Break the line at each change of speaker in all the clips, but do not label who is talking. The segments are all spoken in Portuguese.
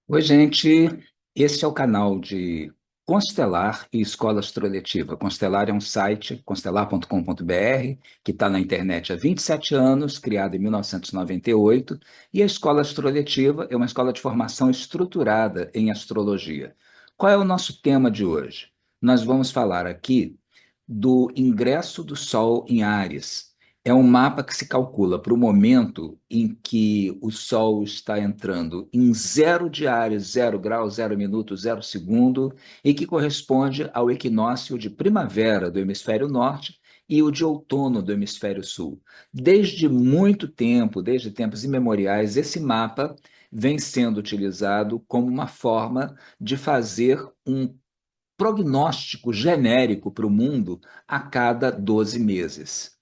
Oi, gente. Esse é o canal de Constelar e Escola Astroletiva. Constelar é um site, constelar.com.br, que está na internet há 27 anos, criado em 1998, e a Escola Astroletiva é uma escola de formação estruturada em astrologia. Qual é o nosso tema de hoje? Nós vamos falar aqui do ingresso do Sol em Áries. É um mapa que se calcula para o momento em que o Sol está entrando em zero de Áries, 0 grau, 0 minuto, 0 segundo, e que corresponde ao equinócio de primavera do hemisfério norte e o de outono do hemisfério sul. Desde muito tempo, desde tempos imemoriais, esse mapa vem sendo utilizado como uma forma de fazer um prognóstico genérico para o mundo a cada 12 meses.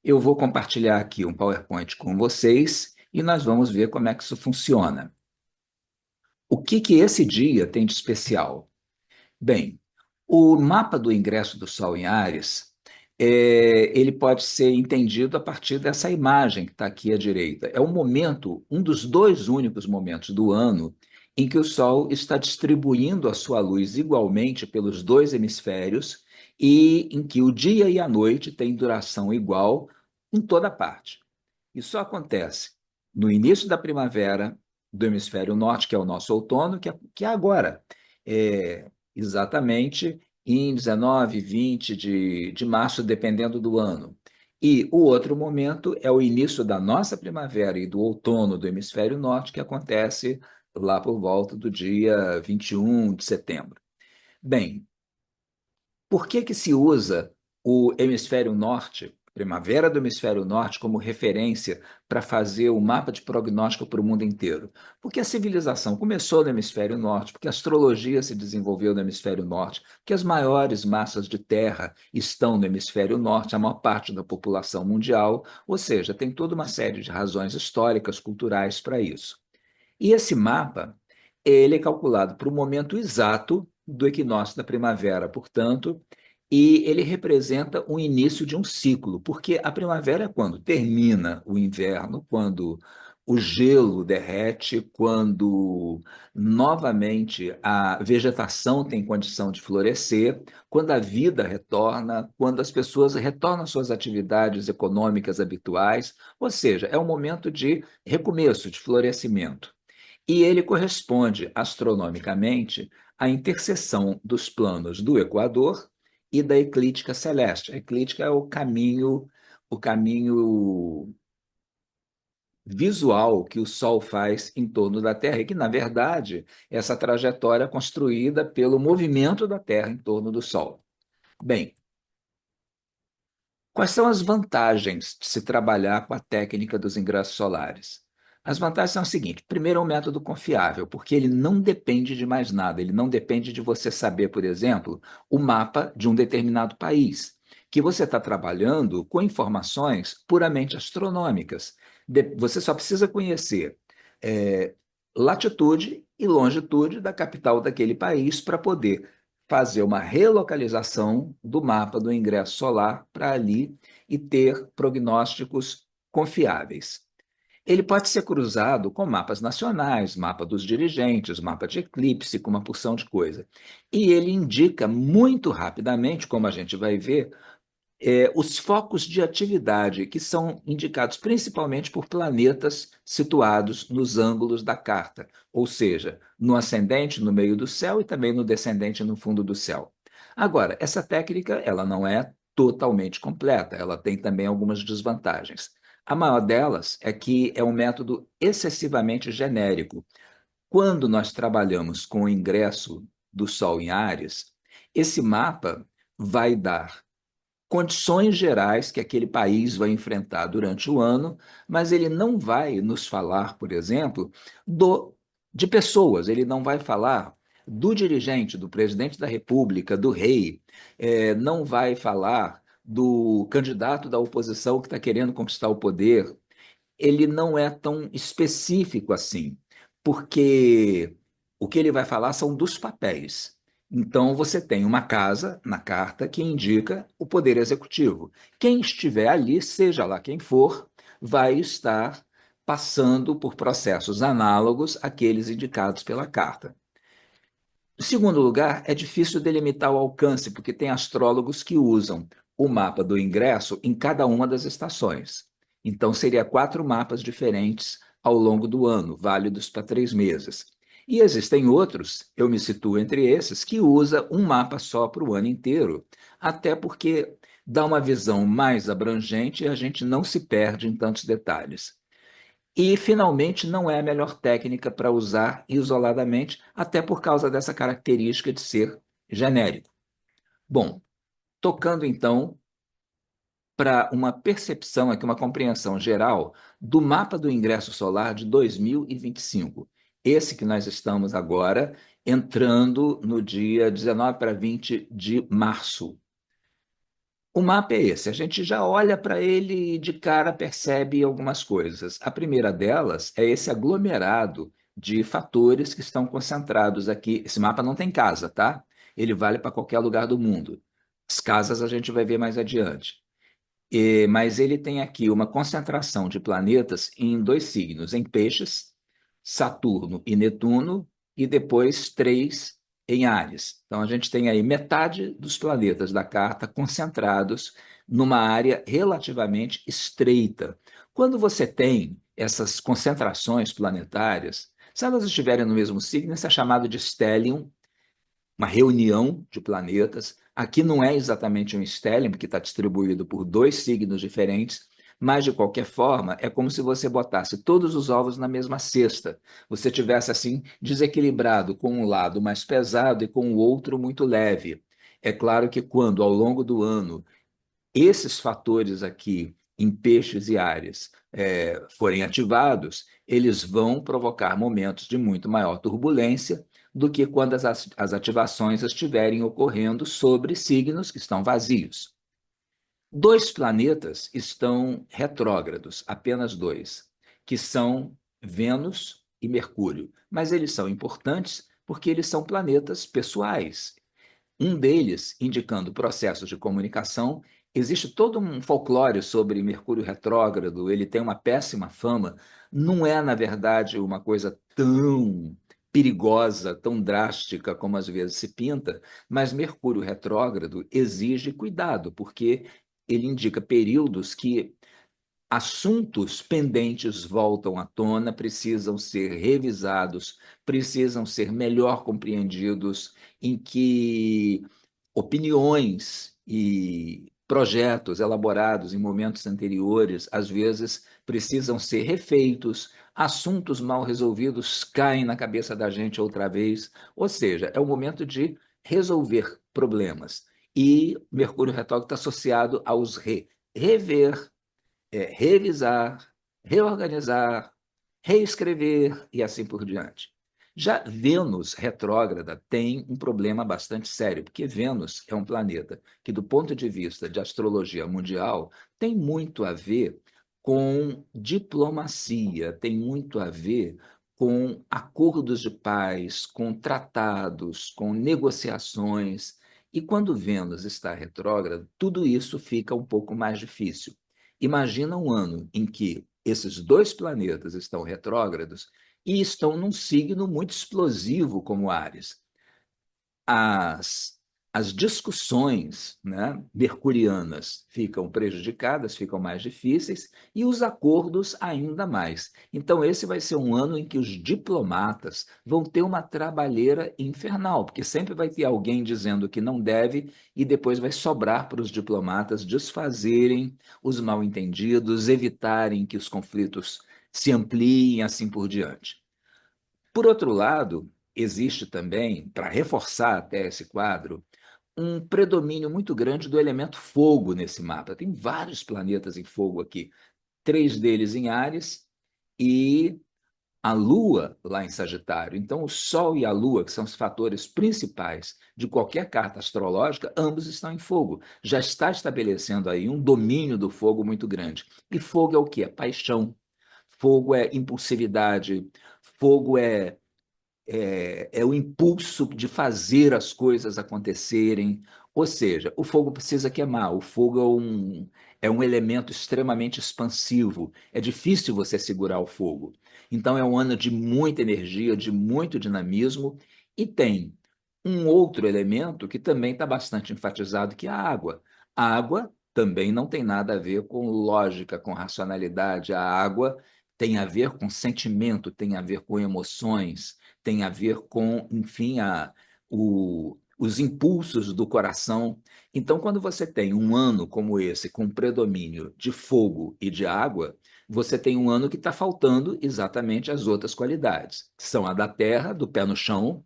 Eu vou compartilhar aqui um PowerPoint com vocês e nós vamos ver como é que isso funciona. O que que esse dia tem de especial? Bem, o mapa do ingresso do Sol em Áries, ele pode ser entendido a partir dessa imagem que está aqui à direita. É um momento, um dos dois únicos momentos do ano em que o Sol está distribuindo a sua luz igualmente pelos dois hemisférios e em que o dia e a noite têm duração igual em toda parte. Isso acontece no início da primavera do hemisfério norte, que é o nosso outono, que é agora. Exatamente em 19, 20 de março, dependendo do ano. E o outro momento é o início da nossa primavera e do outono do hemisfério norte, que acontece lá por volta do dia 21 de setembro. Bem, por que que se usa o hemisfério norte, primavera do hemisfério norte, como referência para fazer o mapa de prognóstico para o mundo inteiro? Porque a civilização começou no hemisfério norte, porque a astrologia se desenvolveu no hemisfério norte, porque as maiores massas de terra estão no hemisfério norte, a maior parte da população mundial, ou seja, tem toda uma série de razões históricas, culturais para isso. E esse mapa, ele é calculado para o momento exato do equinócio da primavera, portanto, e ele representa o início de um ciclo, porque a primavera é quando termina o inverno, quando o gelo derrete, quando novamente a vegetação tem condição de florescer, quando a vida retorna, quando as pessoas retornam às suas atividades econômicas habituais, ou seja, é um momento de recomeço, de florescimento. E ele corresponde astronomicamente à interseção dos planos do Equador e da eclíptica celeste. A eclíptica é o caminho visual que o Sol faz em torno da Terra, e que, na verdade, essa trajetória é construída pelo movimento da Terra em torno do Sol. Bem, quais são as vantagens de se trabalhar com a técnica dos ingressos solares? As vantagens são as seguintes: primeiro, é um método confiável, porque ele não depende de mais nada, ele não depende de você saber, por exemplo, o mapa de um determinado país, que você está trabalhando com informações puramente astronômicas. Você só precisa conhecer é, latitude e longitude da capital daquele país para poder fazer uma relocalização do mapa do ingresso solar para ali e ter prognósticos confiáveis. Ele pode ser cruzado com mapas nacionais, mapa dos dirigentes, mapa de eclipse, com uma porção de coisa. E ele indica muito rapidamente, como a gente vai ver, os focos de atividade que são indicados principalmente por planetas situados nos ângulos da carta, ou seja, no ascendente, no meio do céu e também no descendente, no fundo do céu. Agora, essa técnica, ela não é totalmente completa, ela tem também algumas desvantagens. A maior delas é que é um método excessivamente genérico. Quando nós trabalhamos com o ingresso do Sol em Áries, esse mapa vai dar condições gerais que aquele país vai enfrentar durante o ano, mas ele não vai nos falar, por exemplo, de pessoas, ele não vai falar do dirigente, do presidente da República, do rei, não vai falar do candidato da oposição que está querendo conquistar o poder. Ele não é tão específico assim, porque o que ele vai falar são dos papéis. Então, você tem uma casa na carta que indica o poder executivo. Quem estiver ali, seja lá quem for, vai estar passando por processos análogos àqueles indicados pela carta. Em segundo lugar, é difícil delimitar o alcance, porque tem astrólogos que usam o mapa do ingresso em cada uma das estações. Então, seria 4 mapas diferentes ao longo do ano, válidos para 3 meses. E existem outros, eu me situo entre esses, que usa um mapa só para o ano inteiro, até porque dá uma visão mais abrangente e a gente não se perde em tantos detalhes. E, finalmente, não é a melhor técnica para usar isoladamente, até por causa dessa característica de ser genérico. Bom, tocando então para uma percepção, aqui uma compreensão geral do mapa do ingresso solar de 2025. Esse que nós estamos agora entrando no dia 19 para 20 de março. O mapa é esse, a gente já olha para ele e de cara percebe algumas coisas. A primeira delas é esse aglomerado de fatores que estão concentrados aqui. Esse mapa não tem casa, tá? Ele vale para qualquer lugar do mundo. As casas a gente vai ver mais adiante. Mas ele tem aqui uma concentração de planetas em 2 signos, em Peixes, Saturno e Netuno, e depois 3 em Áries. Então a gente tem aí metade dos planetas da carta concentrados numa área relativamente estreita. Quando você tem essas concentrações planetárias, se elas estiverem no mesmo signo, isso é chamado de stellium, uma reunião de planetas. Aqui não é exatamente um stellium, porque está distribuído por 2 signos diferentes, mas de qualquer forma é como se você botasse todos os ovos na mesma cesta. Você tivesse assim desequilibrado com um lado mais pesado e com o outro muito leve. É claro que quando ao longo do ano esses fatores aqui em Peixes e Áries forem ativados, eles vão provocar momentos de muito maior turbulência do que quando as ativações estiverem ocorrendo sobre signos que estão vazios. 2 planetas estão retrógrados, apenas 2, que são Vênus e Mercúrio. Mas eles são importantes porque eles são planetas pessoais. Um deles indicando processos de comunicação. Existe todo um folclore sobre Mercúrio retrógrado, ele tem uma péssima fama. Não é, na verdade, uma coisa tão perigosa, tão drástica como às vezes se pinta, mas Mercúrio retrógrado exige cuidado, porque ele indica períodos que assuntos pendentes voltam à tona, precisam ser revisados, precisam ser melhor compreendidos, em que opiniões e projetos elaborados em momentos anteriores, às vezes, precisam ser refeitos, assuntos mal resolvidos caem na cabeça da gente outra vez, ou seja, é o momento de resolver problemas. E Mercúrio retrógrado está associado aos rever, revisar, reorganizar, reescrever e assim por diante. Já Vênus retrógrada tem um problema bastante sério, porque Vênus é um planeta que, do ponto de vista de astrologia mundial, tem muito a ver com diplomacia, tem muito a ver com acordos de paz, com tratados, com negociações. E quando Vênus está retrógrada, tudo isso fica um pouco mais difícil. Imagina um ano em que esses 2 planetas estão retrógrados e estão num signo muito explosivo como Áries. As, as discussões, né, mercurianas ficam prejudicadas, ficam mais difíceis, e os acordos ainda mais. Então, esse vai ser um ano em que os diplomatas vão ter uma trabalheira infernal, porque sempre vai ter alguém dizendo que não deve, e depois vai sobrar para os diplomatas desfazerem os mal-entendidos, evitarem que os conflitos se ampliem, assim por diante. Por outro lado, existe também, para reforçar até esse quadro, um predomínio muito grande do elemento fogo nesse mapa. Tem vários planetas em fogo aqui, 3 deles em Áries e a Lua lá em Sagitário. Então, o Sol e a Lua, que são os fatores principais de qualquer carta astrológica, ambos estão em fogo. Já está estabelecendo aí um domínio do fogo muito grande. E fogo é o quê? É paixão. Fogo é impulsividade. Fogo é o impulso de fazer as coisas acontecerem. Ou seja, o fogo precisa queimar. O fogo é um elemento extremamente expansivo, é difícil você segurar o fogo. Então, é um ano de muita energia, de muito dinamismo, e tem um outro elemento que também está bastante enfatizado, que é a água. A água também não tem nada a ver com lógica, com racionalidade. A água tem a ver com sentimento, tem a ver com emoções, tem a ver com, enfim, os impulsos do coração. Então, quando você tem um ano como esse, com predomínio de fogo e de água, você tem um ano que está faltando exatamente as outras qualidades, que são a da terra, do pé no chão.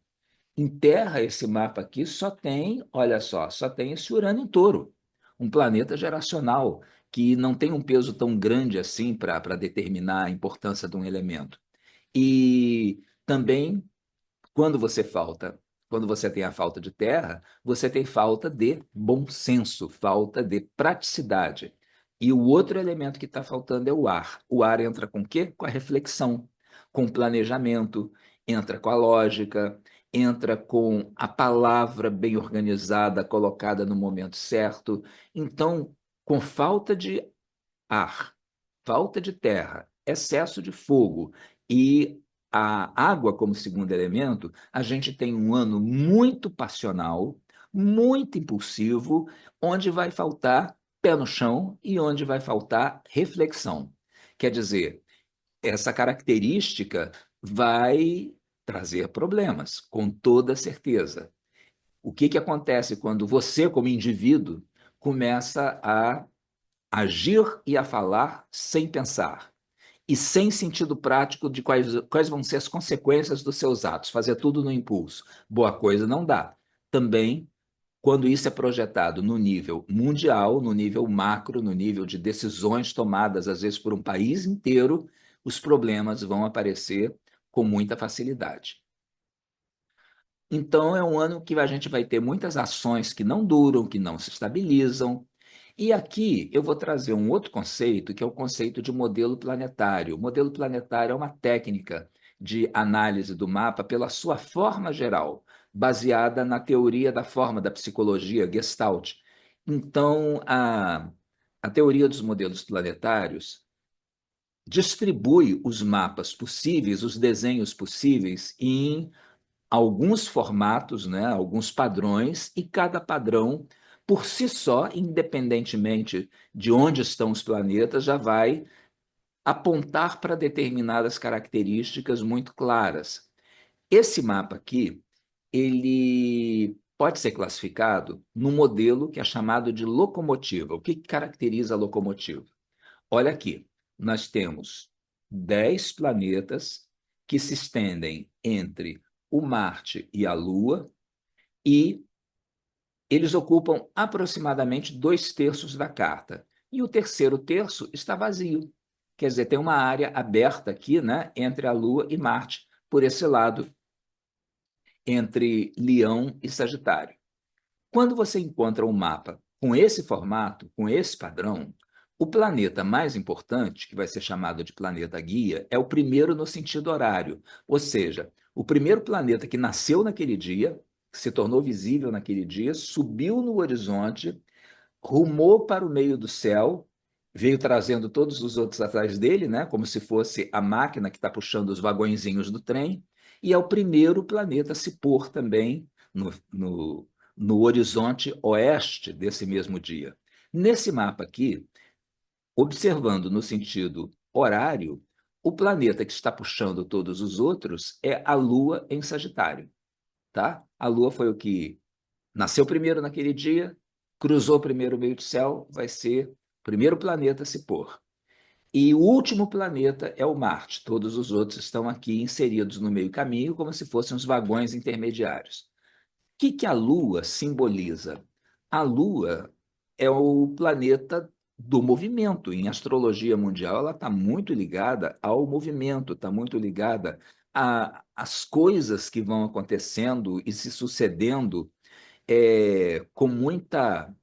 Em terra, esse mapa aqui só tem, olha só tem esse Urano em Touro, um planeta geracional que não tem um peso tão grande assim para determinar a importância de um elemento. E também quando você falta, quando você tem a falta de terra, você tem falta de bom senso, falta de praticidade. E o outro elemento que está faltando é o ar. O ar entra com o quê? Com a reflexão, com o planejamento, entra com a lógica, entra com a palavra bem organizada, colocada no momento certo. Então, com falta de ar, falta de terra, excesso de fogo e a água como segundo elemento, a gente tem um ano muito passional, muito impulsivo, onde vai faltar pé no chão e onde vai faltar reflexão. Quer dizer, essa característica vai trazer problemas, com toda certeza. O que acontece quando você, como indivíduo, começa a agir e a falar sem pensar e sem sentido prático de quais vão ser as consequências dos seus atos, fazer tudo no impulso? Boa coisa não dá. Também, quando isso é projetado no nível mundial, no nível macro, no nível de decisões tomadas, às vezes, por um país inteiro, os problemas vão aparecer com muita facilidade. Então, é um ano que a gente vai ter muitas ações que não duram, que não se estabilizam. E aqui eu vou trazer um outro conceito, que é o conceito de modelo planetário. O modelo planetário é uma técnica de análise do mapa pela sua forma geral, baseada na teoria da forma da psicologia Gestalt. Então, a teoria dos modelos planetários distribui os mapas possíveis, os desenhos possíveis, em alguns formatos, né, alguns padrões, e cada padrão, por si só, independentemente de onde estão os planetas, já vai apontar para determinadas características muito claras. Esse mapa aqui, ele pode ser classificado num modelo que é chamado de locomotiva. O que caracteriza a locomotiva? Olha aqui, nós temos 10 planetas que se estendem entre o Marte e a Lua, e eles ocupam aproximadamente 2/3 da carta. E o terceiro terço está vazio. Quer dizer, tem uma área aberta aqui, né, entre a Lua e Marte, por esse lado, entre Leão e Sagitário. Quando você encontra um mapa com esse formato, com esse padrão, o planeta mais importante, que vai ser chamado de planeta guia, é o primeiro no sentido horário, ou seja, o primeiro planeta que nasceu naquele dia, que se tornou visível naquele dia, subiu no horizonte, rumou para o meio do céu, veio trazendo todos os outros atrás dele, né, como se fosse a máquina que está puxando os vagõezinhos do trem, e é o primeiro planeta a se pôr também no horizonte oeste desse mesmo dia. Nesse mapa aqui, observando no sentido horário, o planeta que está puxando todos os outros é a Lua em Sagitário, tá? A Lua foi o que nasceu primeiro naquele dia, cruzou primeiro o meio do céu, vai ser o primeiro planeta a se pôr. E o último planeta é o Marte. Todos os outros estão aqui inseridos no meio caminho, como se fossem os vagões intermediários. Que a Lua simboliza? A Lua é o planeta do movimento. Em astrologia mundial, ela está muito ligada ao movimento, está muito ligada às coisas que vão acontecendo e se sucedendo com muita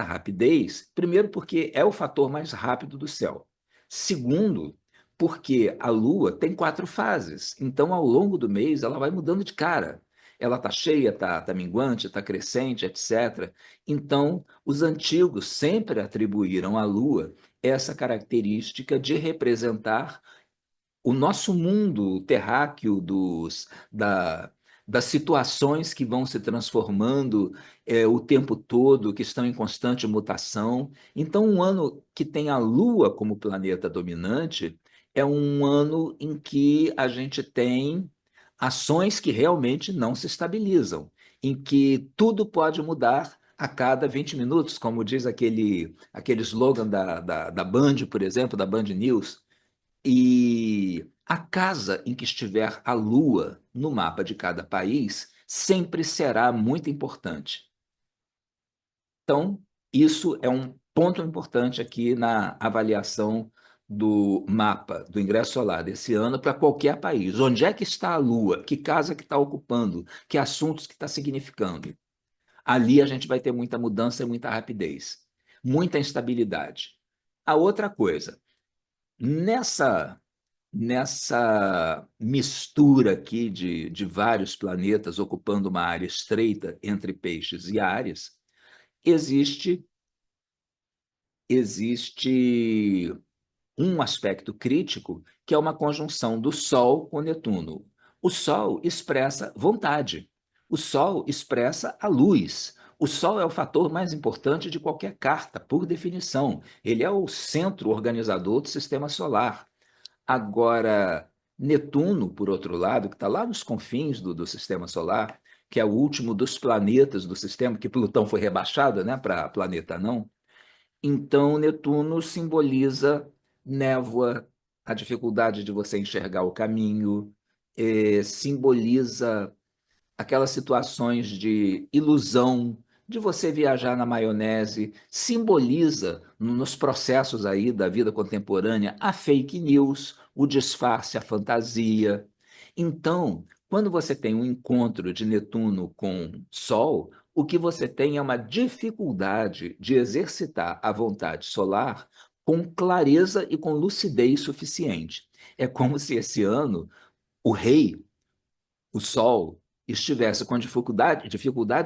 rapidez. Primeiro, porque é o fator mais rápido do céu. Segundo, porque a Lua tem 4 fases. Então, ao longo do mês, ela vai mudando de cara. ela está cheia, está minguante, está crescente, etc. Então, os antigos sempre atribuíram à Lua essa característica de representar o nosso mundo terráqueo das situações que vão se transformando o tempo todo, que estão em constante mutação. Então, um ano que tem a Lua como planeta dominante é um ano em que a gente tem ações que realmente não se estabilizam, em que tudo pode mudar a cada 20 minutos, como diz aquele slogan da Band, por exemplo, da Band News. E a casa em que estiver a Lua no mapa de cada país sempre será muito importante. Então, isso é um ponto importante aqui na avaliação do mapa do ingresso solar desse ano para qualquer país. Onde é que está a Lua? Que casa que está ocupando? Que assuntos que está significando? Ali a gente vai ter muita mudança e muita rapidez, muita instabilidade. A outra coisa, nessa mistura aqui de vários planetas ocupando uma área estreita entre peixes e Áries, existe, existe um aspecto crítico que é uma conjunção do Sol com Netuno. O Sol expressa vontade, o Sol expressa a luz. O Sol é o fator mais importante de qualquer carta, por definição. Ele é o centro organizador do sistema solar. Agora, Netuno, por outro lado, que está lá nos confins do sistema solar, que é o último dos planetas do sistema, que Plutão foi rebaixado, né, para planeta não. Então, Netuno simboliza névoa, a dificuldade de você enxergar o caminho, simboliza aquelas situações de ilusão, de você viajar na maionese, simboliza nos processos aí da vida contemporânea a fake news, o disfarce, a fantasia. Então, quando você tem um encontro de Netuno com Sol, o que você tem é uma dificuldade de exercitar a vontade solar com clareza e com lucidez suficiente. É como se esse ano o rei, o Sol, estivesse com dificuldade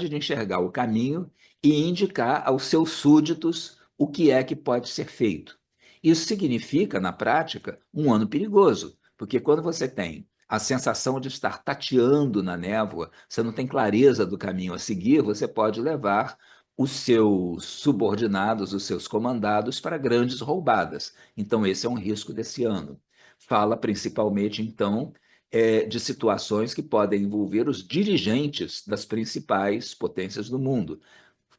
de enxergar o caminho e indicar aos seus súditos o que é que pode ser feito. Isso significa, na prática, um ano perigoso, porque quando você tem a sensação de estar tateando na névoa, você não tem clareza do caminho a seguir, você pode levar os seus subordinados, os seus comandados, para grandes roubadas. Então, esse é um risco desse ano. Fala principalmente, então, de situações que podem envolver os dirigentes das principais potências do mundo.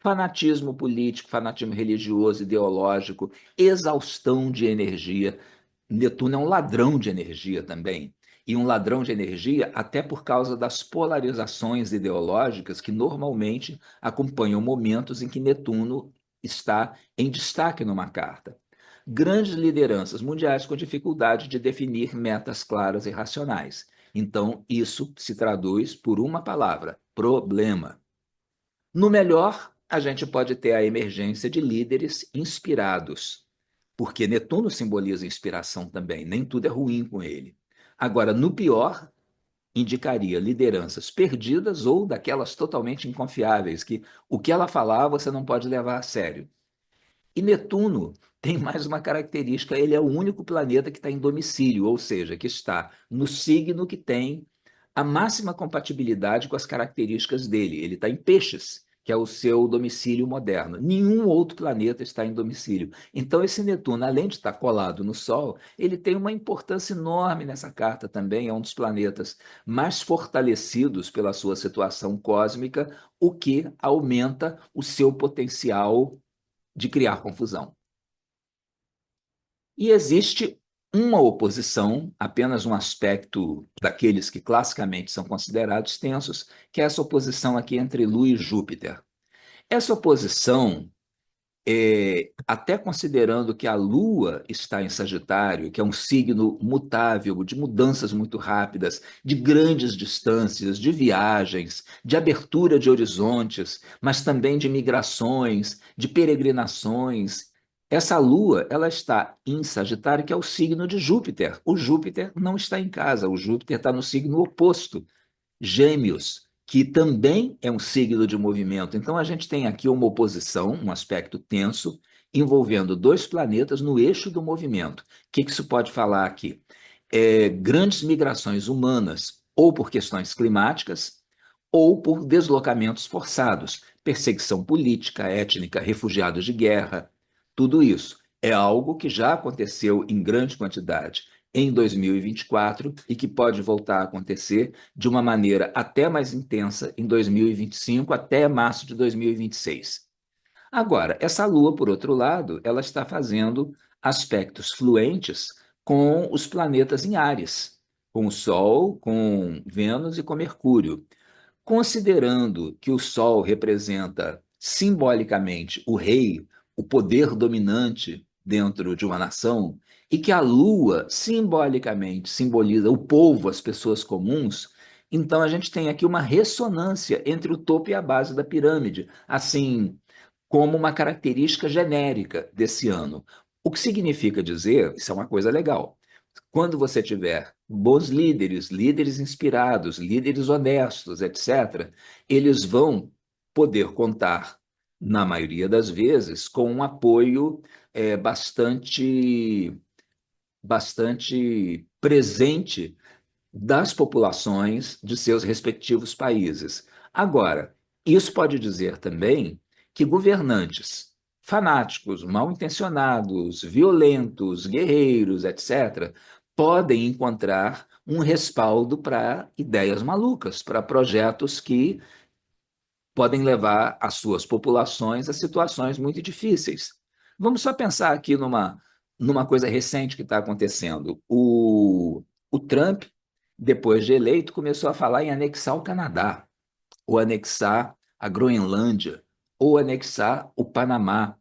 Fanatismo político, fanatismo religioso, ideológico, exaustão de energia. Netuno é um ladrão de energia também. E um ladrão de energia até por causa das polarizações ideológicas que normalmente acompanham momentos em que Netuno está em destaque numa carta. Grandes lideranças mundiais com dificuldade de definir metas claras e racionais. Então, isso se traduz por uma palavra: problema. No melhor, a gente pode ter a emergência de líderes inspirados, porque Netuno simboliza inspiração também, nem tudo é ruim com ele. Agora, no pior, indicaria lideranças perdidas ou daquelas totalmente inconfiáveis, que o que ela falar você não pode levar a sério. E Netuno tem mais uma característica: ele é o único planeta que está em domicílio, ou seja, que está no signo que tem a máxima compatibilidade com as características dele. Ele está em Peixes, que é o seu domicílio moderno. Nenhum outro planeta está em domicílio. Então, esse Netuno, além de estar colado no Sol, ele tem uma importância enorme nessa carta também. É um dos planetas mais fortalecidos pela sua situação cósmica, o que aumenta o seu potencial de criar confusão. E existe uma oposição, apenas um aspecto daqueles que classicamente são considerados tensos, que é essa oposição aqui entre Lua e Júpiter. Essa oposição, até considerando que a Lua está em Sagitário, que é um signo mutável, de mudanças muito rápidas, de grandes distâncias, de viagens, de abertura de horizontes, mas também de migrações, de peregrinações. Essa Lua, ela está em Sagitário, que é o signo de Júpiter. O Júpiter não está em casa, o Júpiter está no signo oposto, Gêmeos. que também é um signo de movimento. Então, a gente tem aqui uma oposição, um aspecto tenso, envolvendo dois planetas no eixo do movimento. O que isso pode falar aqui? Grandes migrações humanas, ou por questões climáticas, ou por deslocamentos forçados, perseguição política, étnica, refugiados de guerra, tudo isso é algo que já aconteceu em grande quantidade em 2024 e que pode voltar a acontecer de uma maneira até mais intensa em 2025 até março de 2026. Agora, essa Lua, por outro lado, ela está fazendo aspectos fluentes com os planetas em Áries, com o Sol, com Vênus e com Mercúrio. Considerando que o Sol representa simbolicamente o rei, o poder dominante dentro de uma nação, e que a Lua simbolicamente simboliza o povo, as pessoas comuns, então a gente tem aqui uma ressonância entre o topo e a base da pirâmide, assim como uma característica genérica desse ano. O que significa dizer, isso é uma coisa legal, quando você tiver bons líderes, líderes inspirados, líderes honestos, etc., eles vão poder contar, na maioria das vezes, com um apoio bastante presente das populações de seus respectivos países. Agora, isso pode dizer também que governantes fanáticos, mal intencionados, violentos, guerreiros, etc., podem encontrar um respaldo para ideias malucas, para projetos que podem levar as suas populações a situações muito difíceis. Vamos só pensar aqui numa coisa recente que está acontecendo. O Trump, depois de eleito, começou a falar em anexar o Canadá, ou anexar a Groenlândia, ou anexar o Panamá.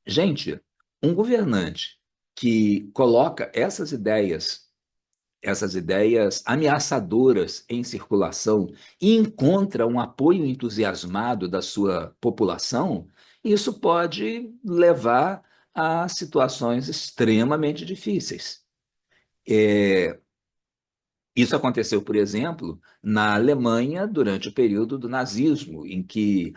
Gente, um governante que coloca essas ideias ameaçadoras em circulação e encontra um apoio entusiasmado da sua população, isso pode levar a situações extremamente difíceis. Isso aconteceu, por exemplo, na Alemanha durante o período do nazismo, em que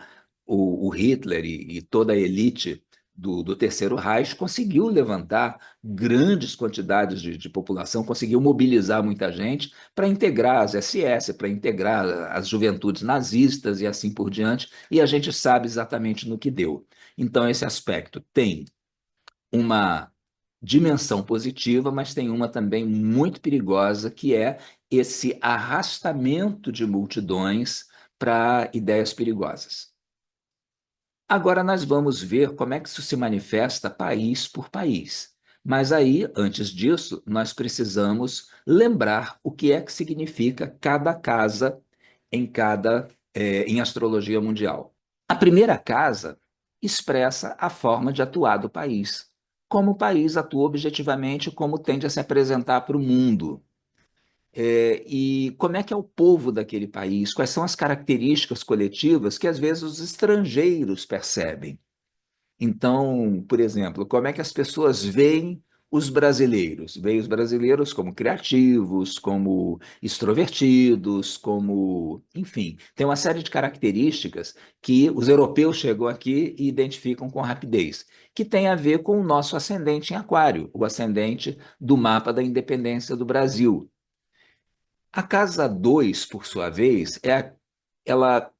o Hitler e toda a elite do Terceiro Reich conseguiu levantar grandes quantidades de população, conseguiu mobilizar muita gente para integrar as SS, para integrar as juventudes nazistas e assim por diante, e a gente sabe exatamente no que deu. Então, esse aspecto tem uma dimensão positiva, mas tem uma também muito perigosa, que é esse arrastamento de multidões para ideias perigosas. Agora nós vamos ver como é que isso se manifesta país por país. Mas aí, antes disso, nós precisamos lembrar o que é que significa cada casa em astrologia mundial. A primeira casa expressa a forma de atuar do país, como o país atua objetivamente, como tende a se apresentar para o mundo. E como é que é o povo daquele país, quais são as características coletivas que às vezes os estrangeiros percebem. Então, por exemplo, como é que as pessoas veem os brasileiros? Veem os brasileiros como criativos, como extrovertidos, como, enfim, tem uma série de características que os europeus chegam aqui e identificam com rapidez, que tem a ver com o nosso ascendente em Aquário, o ascendente do mapa da independência do Brasil. A casa 2, por sua vez, ela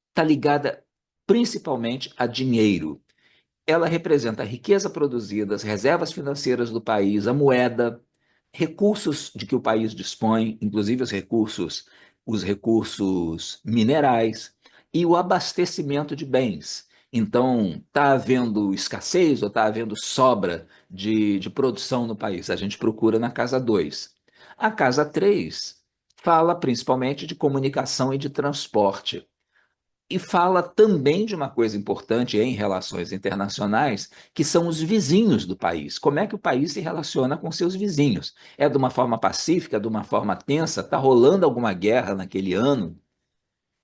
está ligada principalmente a dinheiro. Ela representa a riqueza produzida, as reservas financeiras do país, a moeda, recursos de que o país dispõe, inclusive os recursos minerais e o abastecimento de bens. Então, está havendo escassez ou está havendo sobra de produção no país? A gente procura na casa 2. A casa 3 fala principalmente de comunicação e de transporte. E fala também de uma coisa importante em relações internacionais, que são os vizinhos do país. Como é que o país se relaciona com seus vizinhos? É de uma forma pacífica, de uma forma tensa? Está rolando alguma guerra naquele ano?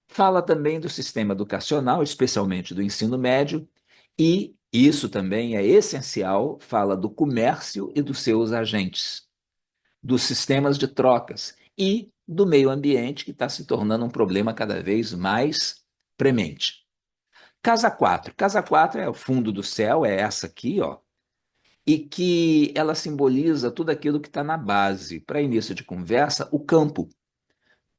Fala também do sistema educacional, especialmente do ensino médio, e isso também é essencial, fala do comércio e dos seus agentes, dos sistemas de trocas e do meio ambiente, que está se tornando um problema cada vez mais premente. Casa 4. Casa 4 é o fundo do céu, é essa aqui, ó, e que ela simboliza tudo aquilo que está na base. Para início de conversa, o campo.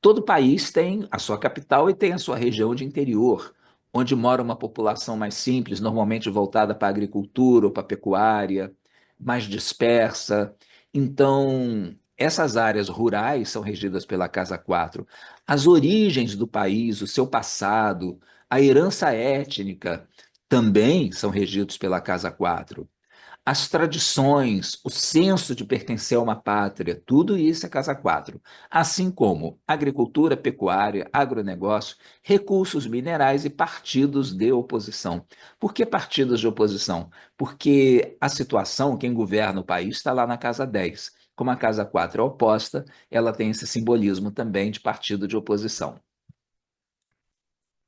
Todo país tem a sua capital e tem a sua região de interior, onde mora uma população mais simples, normalmente voltada para a agricultura ou para a pecuária, mais dispersa. Então, essas áreas rurais são regidas pela Casa 4. As origens do país, o seu passado, a herança étnica também são regidos pela Casa 4. As tradições, o senso de pertencer a uma pátria, tudo isso é Casa 4. Assim como agricultura, pecuária, agronegócio, recursos minerais e partidos de oposição. Por que partidos de oposição? Porque a situação, quem governa o país, está lá na Casa 10. Como a Casa 4 é oposta, ela tem esse simbolismo também de partido de oposição.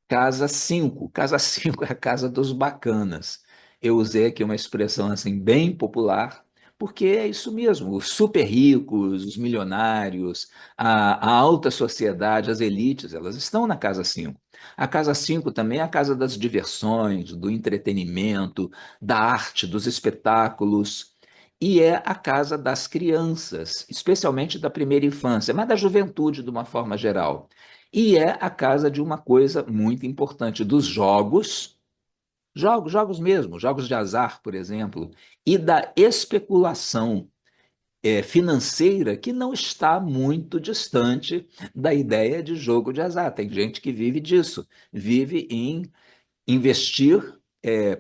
Casa 5. Casa 5 é a casa dos bacanas. Eu usei aqui uma expressão assim bem popular, porque é isso mesmo. Os super ricos, os milionários, a alta sociedade, as elites, elas estão na Casa 5. A Casa 5 também é a casa das diversões, do entretenimento, da arte, dos espetáculos. E é a casa das crianças, especialmente da primeira infância, mas da juventude de uma forma geral. E é a casa de uma coisa muito importante, dos jogos, jogos mesmo, jogos de azar, por exemplo, e da especulação financeira que não está muito distante da ideia de jogo de azar. Tem gente que vive disso, vive em investir,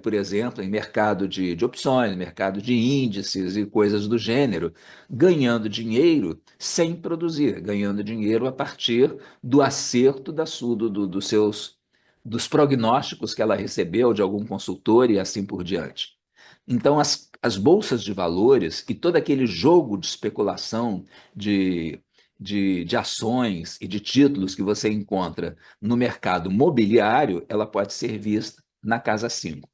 por exemplo, em mercado de opções, mercado de índices e coisas do gênero, ganhando dinheiro sem produzir, ganhando dinheiro a partir do acerto dos seus dos prognósticos que ela recebeu de algum consultor e assim por diante. Então, as bolsas de valores e todo aquele jogo de especulação de, de ações e de títulos que você encontra no mercado mobiliário, ela pode ser vista na casa 5.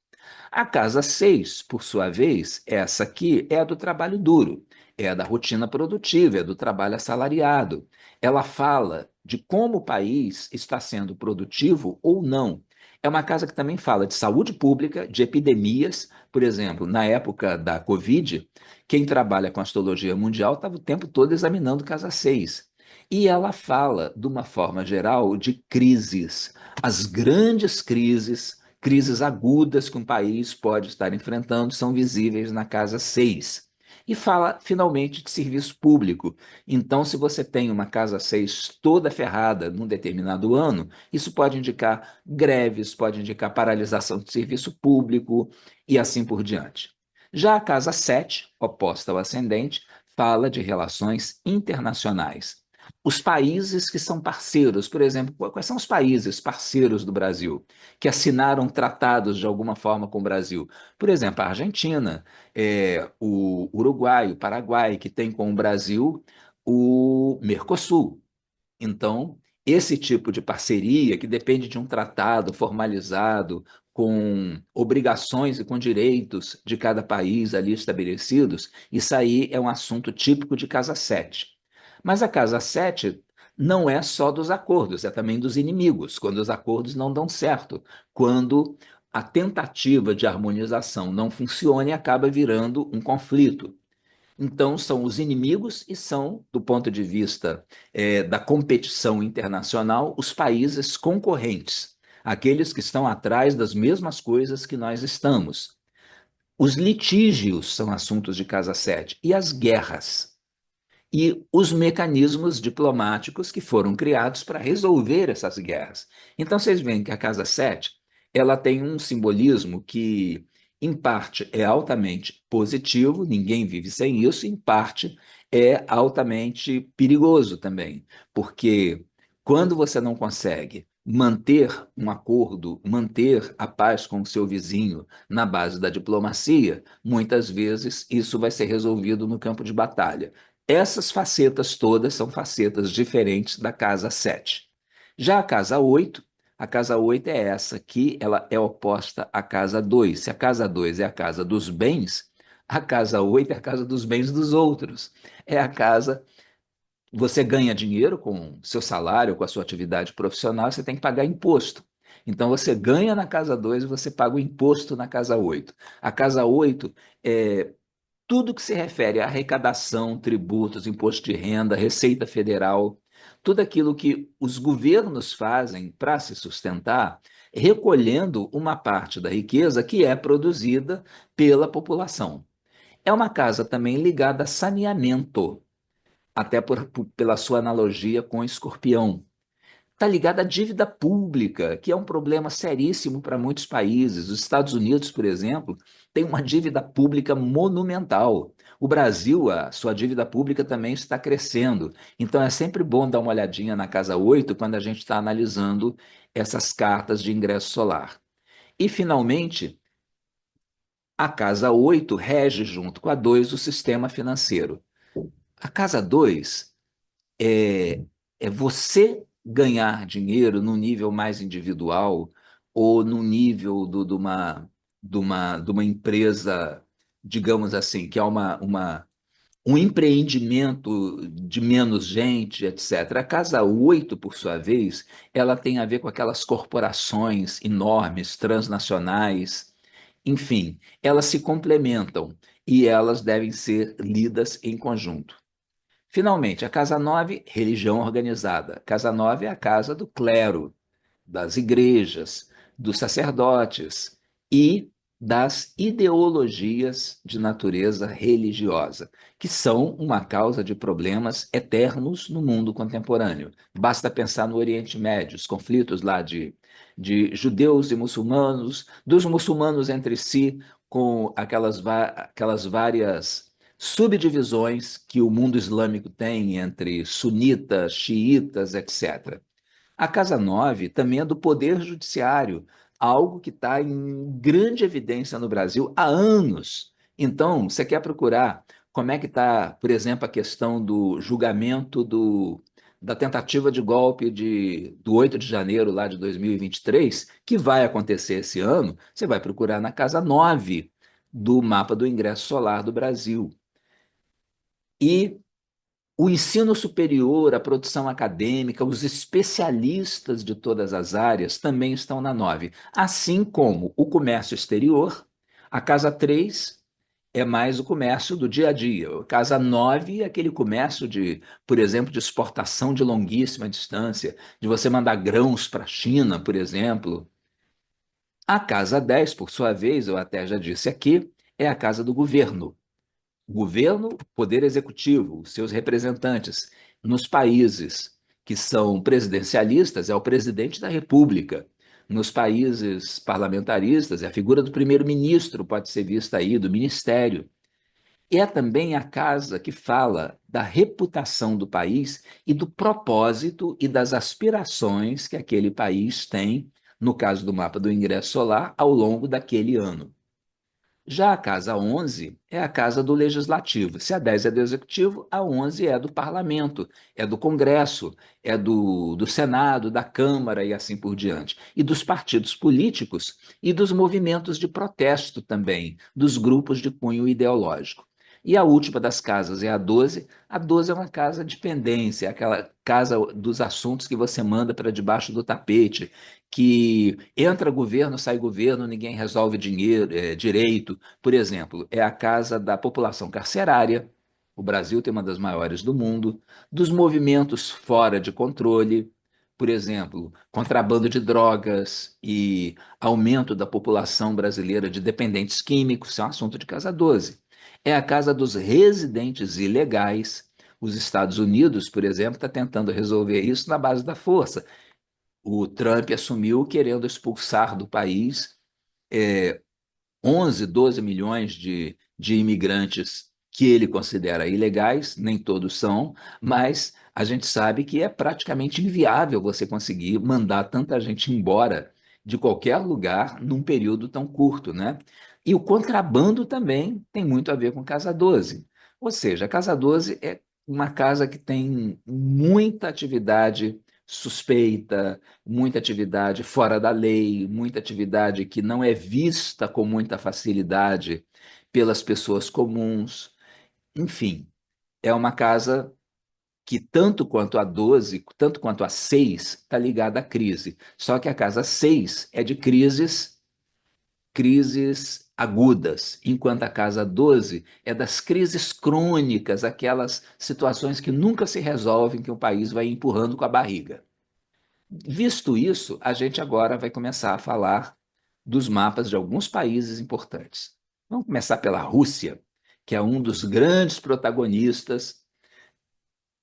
A casa 6, por sua vez, essa aqui é a do trabalho duro, é a da rotina produtiva, é do trabalho assalariado. Ela fala de como o país está sendo produtivo ou não. É uma casa que também fala de saúde pública, de epidemias. Por exemplo, na época da Covid, quem trabalha com astrologia mundial estava o tempo todo examinando casa 6. E ela fala, de uma forma geral, de crises. As grandes crises agudas que um país pode estar enfrentando são visíveis na casa 6. E fala, finalmente, de serviço público. Então, se você tem uma casa 6 toda ferrada num determinado ano, isso pode indicar greves, pode indicar paralisação do serviço público e assim por diante. Já a casa 7, oposta ao ascendente, fala de relações internacionais. Os países que são parceiros, por exemplo, quais são os países parceiros do Brasil que assinaram tratados de alguma forma com o Brasil? Por exemplo, a Argentina, o Uruguai, o Paraguai, que tem com o Brasil o Mercosul. Então, esse tipo de parceria, que depende de um tratado formalizado, com obrigações e com direitos de cada país ali estabelecidos, isso aí é um assunto típico de Casa 7. Mas a Casa 7 não é só dos acordos, é também dos inimigos, quando os acordos não dão certo, quando a tentativa de harmonização não funciona e acaba virando um conflito. Então, são os inimigos e são, do ponto de vista da competição internacional, os países concorrentes, aqueles que estão atrás das mesmas coisas que nós estamos. Os litígios são assuntos de Casa 7 e as guerras e os mecanismos diplomáticos que foram criados para resolver essas guerras. Então vocês veem que a Casa 7 ela tem um simbolismo que, em parte, é altamente positivo, ninguém vive sem isso, em parte é altamente perigoso também, porque quando você não consegue manter um acordo, manter a paz com o seu vizinho na base da diplomacia, muitas vezes isso vai ser resolvido no campo de batalha. Essas facetas todas são facetas diferentes da casa 7. Já a casa 8 é essa aqui, ela é oposta à casa 2. Se a casa 2 é a casa dos bens, a casa 8 é a casa dos bens dos outros. É a casa Você ganha dinheiro com seu salário, com a sua atividade profissional, você tem que pagar imposto. Então você ganha na casa 2 e você paga o imposto na casa 8. A casa 8 é tudo que se refere à arrecadação, tributos, imposto de renda, Receita Federal, tudo aquilo que os governos fazem para se sustentar, recolhendo uma parte da riqueza que é produzida pela população. É uma casa também ligada a saneamento, até pela sua analogia com o escorpião. Está ligada à dívida pública, que é um problema seríssimo para muitos países. Os Estados Unidos, por exemplo, tem uma dívida pública monumental. O Brasil, a sua dívida pública também está crescendo. Então é sempre bom dar uma olhadinha na casa 8 quando a gente está analisando essas cartas de ingresso solar. E, finalmente, a casa 8 rege, junto com a 2 o sistema financeiro. A casa 2 é, é você ganhar dinheiro no nível mais individual ou no nível de uma empresa, digamos assim, que é um empreendimento de menos gente, etc. A Casa 8, por sua vez, ela tem a ver com aquelas corporações enormes, transnacionais, enfim, elas se complementam e elas devem ser lidas em conjunto. Finalmente, a casa 9, religião organizada. Casa 9 é a casa do clero, das igrejas, dos sacerdotes e das ideologias de natureza religiosa, que são uma causa de problemas eternos no mundo contemporâneo. Basta pensar no Oriente Médio, os conflitos lá de judeus e muçulmanos, dos muçulmanos entre si, com aquelas várias subdivisões que o mundo islâmico tem entre sunitas, xiitas, etc. A Casa 9 também é do Poder Judiciário, algo que está em grande evidência no Brasil há anos. Então, você quer procurar como é que está, por exemplo, a questão do julgamento da tentativa de golpe do 8 de janeiro lá de 2023, que vai acontecer esse ano, você vai procurar na Casa 9 do mapa do ingresso solar do Brasil. E o ensino superior, a produção acadêmica, os especialistas de todas as áreas também estão na 9, assim como o comércio exterior. A casa 3 é mais o comércio do dia a dia. A casa 9 é aquele comércio de, por exemplo, de exportação de longuíssima distância, de você mandar grãos para a China, por exemplo. A casa 10, por sua vez, eu até já disse aqui, é a casa do governo. Governo, poder executivo, seus representantes nos países que são presidencialistas, é o presidente da República. Nos países parlamentaristas, é a figura do primeiro-ministro, pode ser vista aí, do ministério. É também a casa que fala da reputação do país e do propósito e das aspirações que aquele país tem, no caso do mapa do ingresso solar, ao longo daquele ano. Já a casa 11 é a casa do legislativo. Se a 10 é do executivo, a 11 é do parlamento, é do Congresso, é do Senado, da Câmara e assim por diante. E dos partidos políticos e dos movimentos de protesto também, dos grupos de cunho ideológico. E a última das casas é a 12. A 12 é uma casa de pendência, é aquela casa dos assuntos que você manda para debaixo do tapete, que entra governo, sai governo, ninguém resolve dinheiro, direito. Por exemplo, é a casa da população carcerária. O Brasil tem uma das maiores do mundo, dos movimentos fora de controle, por exemplo, contrabando de drogas e aumento da população brasileira de dependentes químicos, isso é um assunto de casa 12. É a casa dos residentes ilegais. Os Estados Unidos, por exemplo, está tentando resolver isso na base da força. O Trump assumiu querendo expulsar do país 11, 12 milhões de imigrantes que ele considera ilegais, nem todos são, mas a gente sabe que é praticamente inviável você conseguir mandar tanta gente embora de qualquer lugar num período tão curto, né? E o contrabando também tem muito a ver com Casa 12. Ou seja, a Casa 12 é uma casa que tem muita atividade suspeita, muita atividade fora da lei, muita atividade que não é vista com muita facilidade pelas pessoas comuns. Enfim, é uma casa que tanto quanto a 12, tanto quanto a 6, está ligada à crise. Só que a casa 6 é de crises agudas, enquanto a casa 12 é das crises crônicas, aquelas situações que nunca se resolvem, que o país vai empurrando com a barriga. Visto isso, a gente agora vai começar a falar dos mapas de alguns países importantes. Vamos começar pela Rússia, que é um dos grandes protagonistas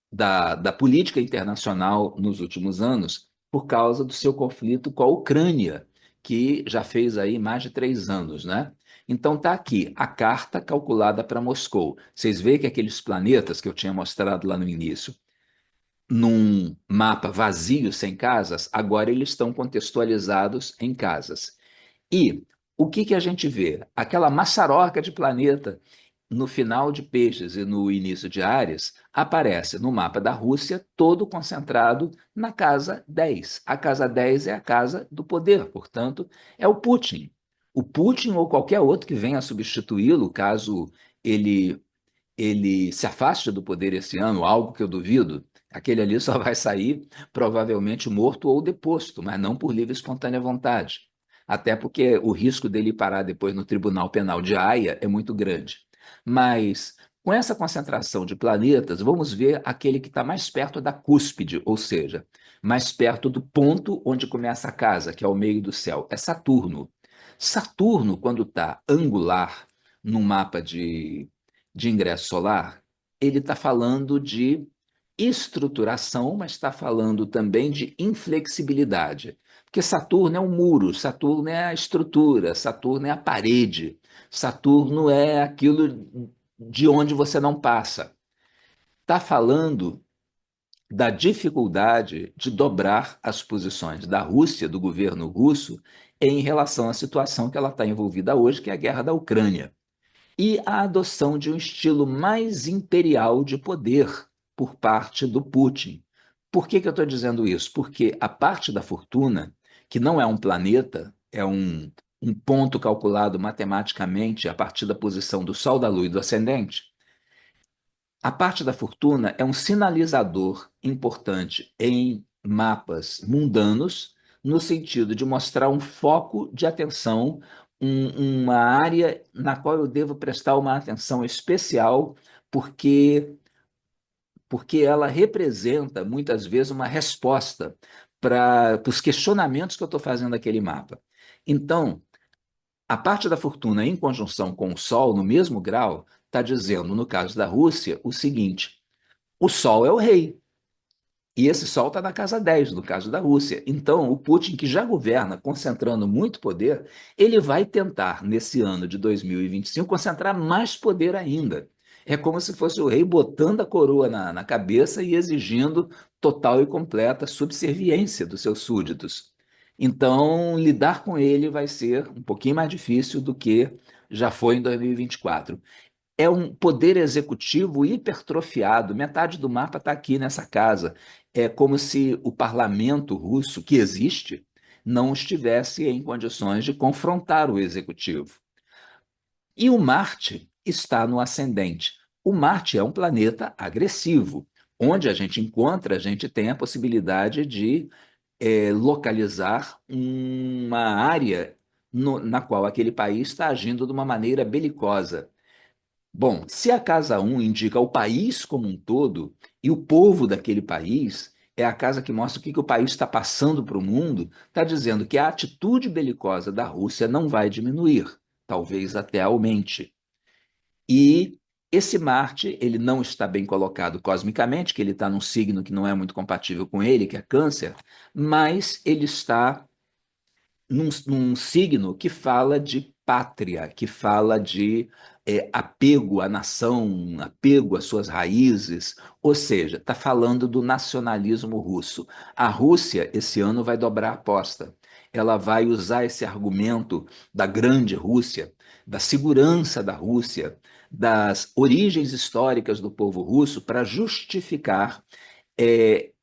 da política internacional nos últimos anos, por causa do seu conflito com a Ucrânia, que já fez aí mais de 3 anos, né? Então está aqui a carta calculada para Moscou. Vocês veem que aqueles planetas que eu tinha mostrado lá no início, num mapa vazio, sem casas, agora eles estão contextualizados em casas. E o que que a gente vê? Aquela maçaroca de planeta no final de Peixes e no início de Áries aparece no mapa da Rússia todo concentrado na casa 10. A casa 10 é a casa do poder, portanto, é o Putin. O Putin ou qualquer outro que venha substituí-lo, caso ele ele se afaste do poder esse ano, algo que eu duvido, aquele ali só vai sair provavelmente morto ou deposto, mas não por livre e espontânea vontade. Até porque o risco dele parar depois no Tribunal Penal de Haia é muito grande. Mas com essa concentração de planetas, vamos ver aquele que está mais perto da cúspide, ou seja, mais perto do ponto onde começa a casa, que é o meio do céu, é Saturno. Saturno, quando está angular no mapa de ingresso solar, ele está falando de estruturação, mas está falando também de inflexibilidade. Porque Saturno é um muro, Saturno é a estrutura, Saturno é a parede, Saturno é aquilo de onde você não passa. Está falando da dificuldade de dobrar as posições da Rússia, do governo russo, em relação à situação que ela está envolvida hoje, que é a guerra da Ucrânia e a adoção de um estilo mais imperial de poder por parte do Putin. Por que que eu estou dizendo isso? Porque a parte da fortuna, que não é um planeta, é um ponto calculado matematicamente a partir da posição do Sol, da Lua e do ascendente, a parte da fortuna é um sinalizador importante em mapas mundanos, no sentido de mostrar um foco de atenção, uma área na qual eu devo prestar uma atenção especial, porque, porque ela representa muitas vezes uma resposta para os questionamentos que eu estou fazendo naquele mapa. Então, a parte da fortuna em conjunção com o Sol, no mesmo grau, está dizendo, no caso da Rússia, o seguinte: o Sol é o rei. E esse Sol está na casa 10 no caso da Rússia. Então, o Putin, que já governa concentrando muito poder, ele vai tentar, nesse ano de 2025, concentrar mais poder ainda. É como se fosse o rei botando a coroa na cabeça e exigindo total e completa subserviência dos seus súditos. Então, lidar com ele vai ser um pouquinho mais difícil do que já foi em 2024. É um poder executivo hipertrofiado. Metade do mapa está aqui nessa casa. É como se o parlamento russo, que existe, não estivesse em condições de confrontar o executivo. E o Marte está no ascendente. O Marte é um planeta agressivo. Onde a gente encontra, a gente tem a possibilidade de localizar uma área na qual aquele país está agindo de uma maneira belicosa. Bom, se a casa um indica o país como um todo e o povo daquele país, é a casa que mostra o que o país está passando para o mundo, está dizendo que a atitude belicosa da Rússia não vai diminuir, talvez até aumente. E esse Marte, ele não está bem colocado cosmicamente, que ele está num signo que não é muito compatível com ele, que é Câncer, mas ele está num signo que fala de pátria, que fala de apego à nação, apego às suas raízes, ou seja, está falando do nacionalismo russo. A Rússia, esse ano, vai dobrar a aposta. Ela vai usar esse argumento da grande Rússia, da segurança da Rússia, das origens históricas do povo russo para justificar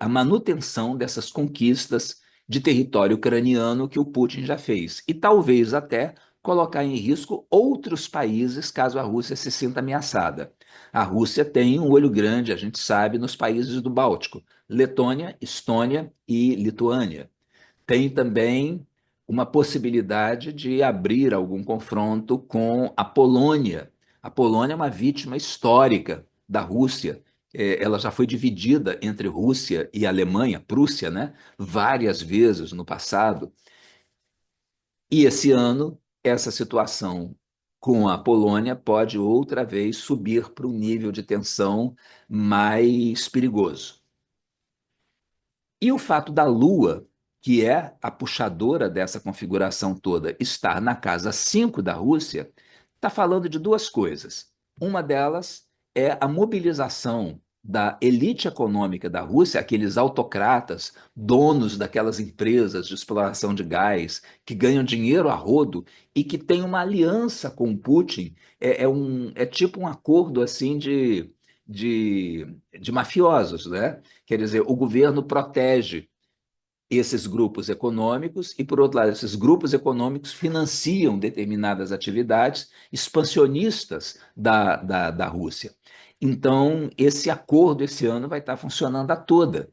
a manutenção dessas conquistas de território ucraniano que o Putin já fez. E talvez até colocar em risco outros países caso a Rússia se sinta ameaçada. A Rússia tem um olho grande, a gente sabe, nos países do Báltico: Letônia, Estônia e Lituânia. Tem também uma possibilidade de abrir algum confronto com a Polônia. A Polônia é uma vítima histórica da Rússia. Ela já foi dividida entre Rússia e Alemanha, Prússia, né? Várias vezes no passado. E esse ano, essa situação com a Polônia pode outra vez subir para um nível de tensão mais perigoso. E o fato da Lua, que é a puxadora dessa configuração toda, estar na casa 5 da Rússia, está falando de duas coisas. Uma delas é a mobilização da elite econômica da Rússia, aqueles autocratas, donos daquelas empresas de exploração de gás, que ganham dinheiro a rodo e que têm uma aliança com o Putin. É tipo um acordo assim de mafiosos, né? Quer dizer, o governo protege esses grupos econômicos e, por outro lado, esses grupos econômicos financiam determinadas atividades expansionistas da Rússia. Então, esse acordo esse ano vai estar funcionando a toda.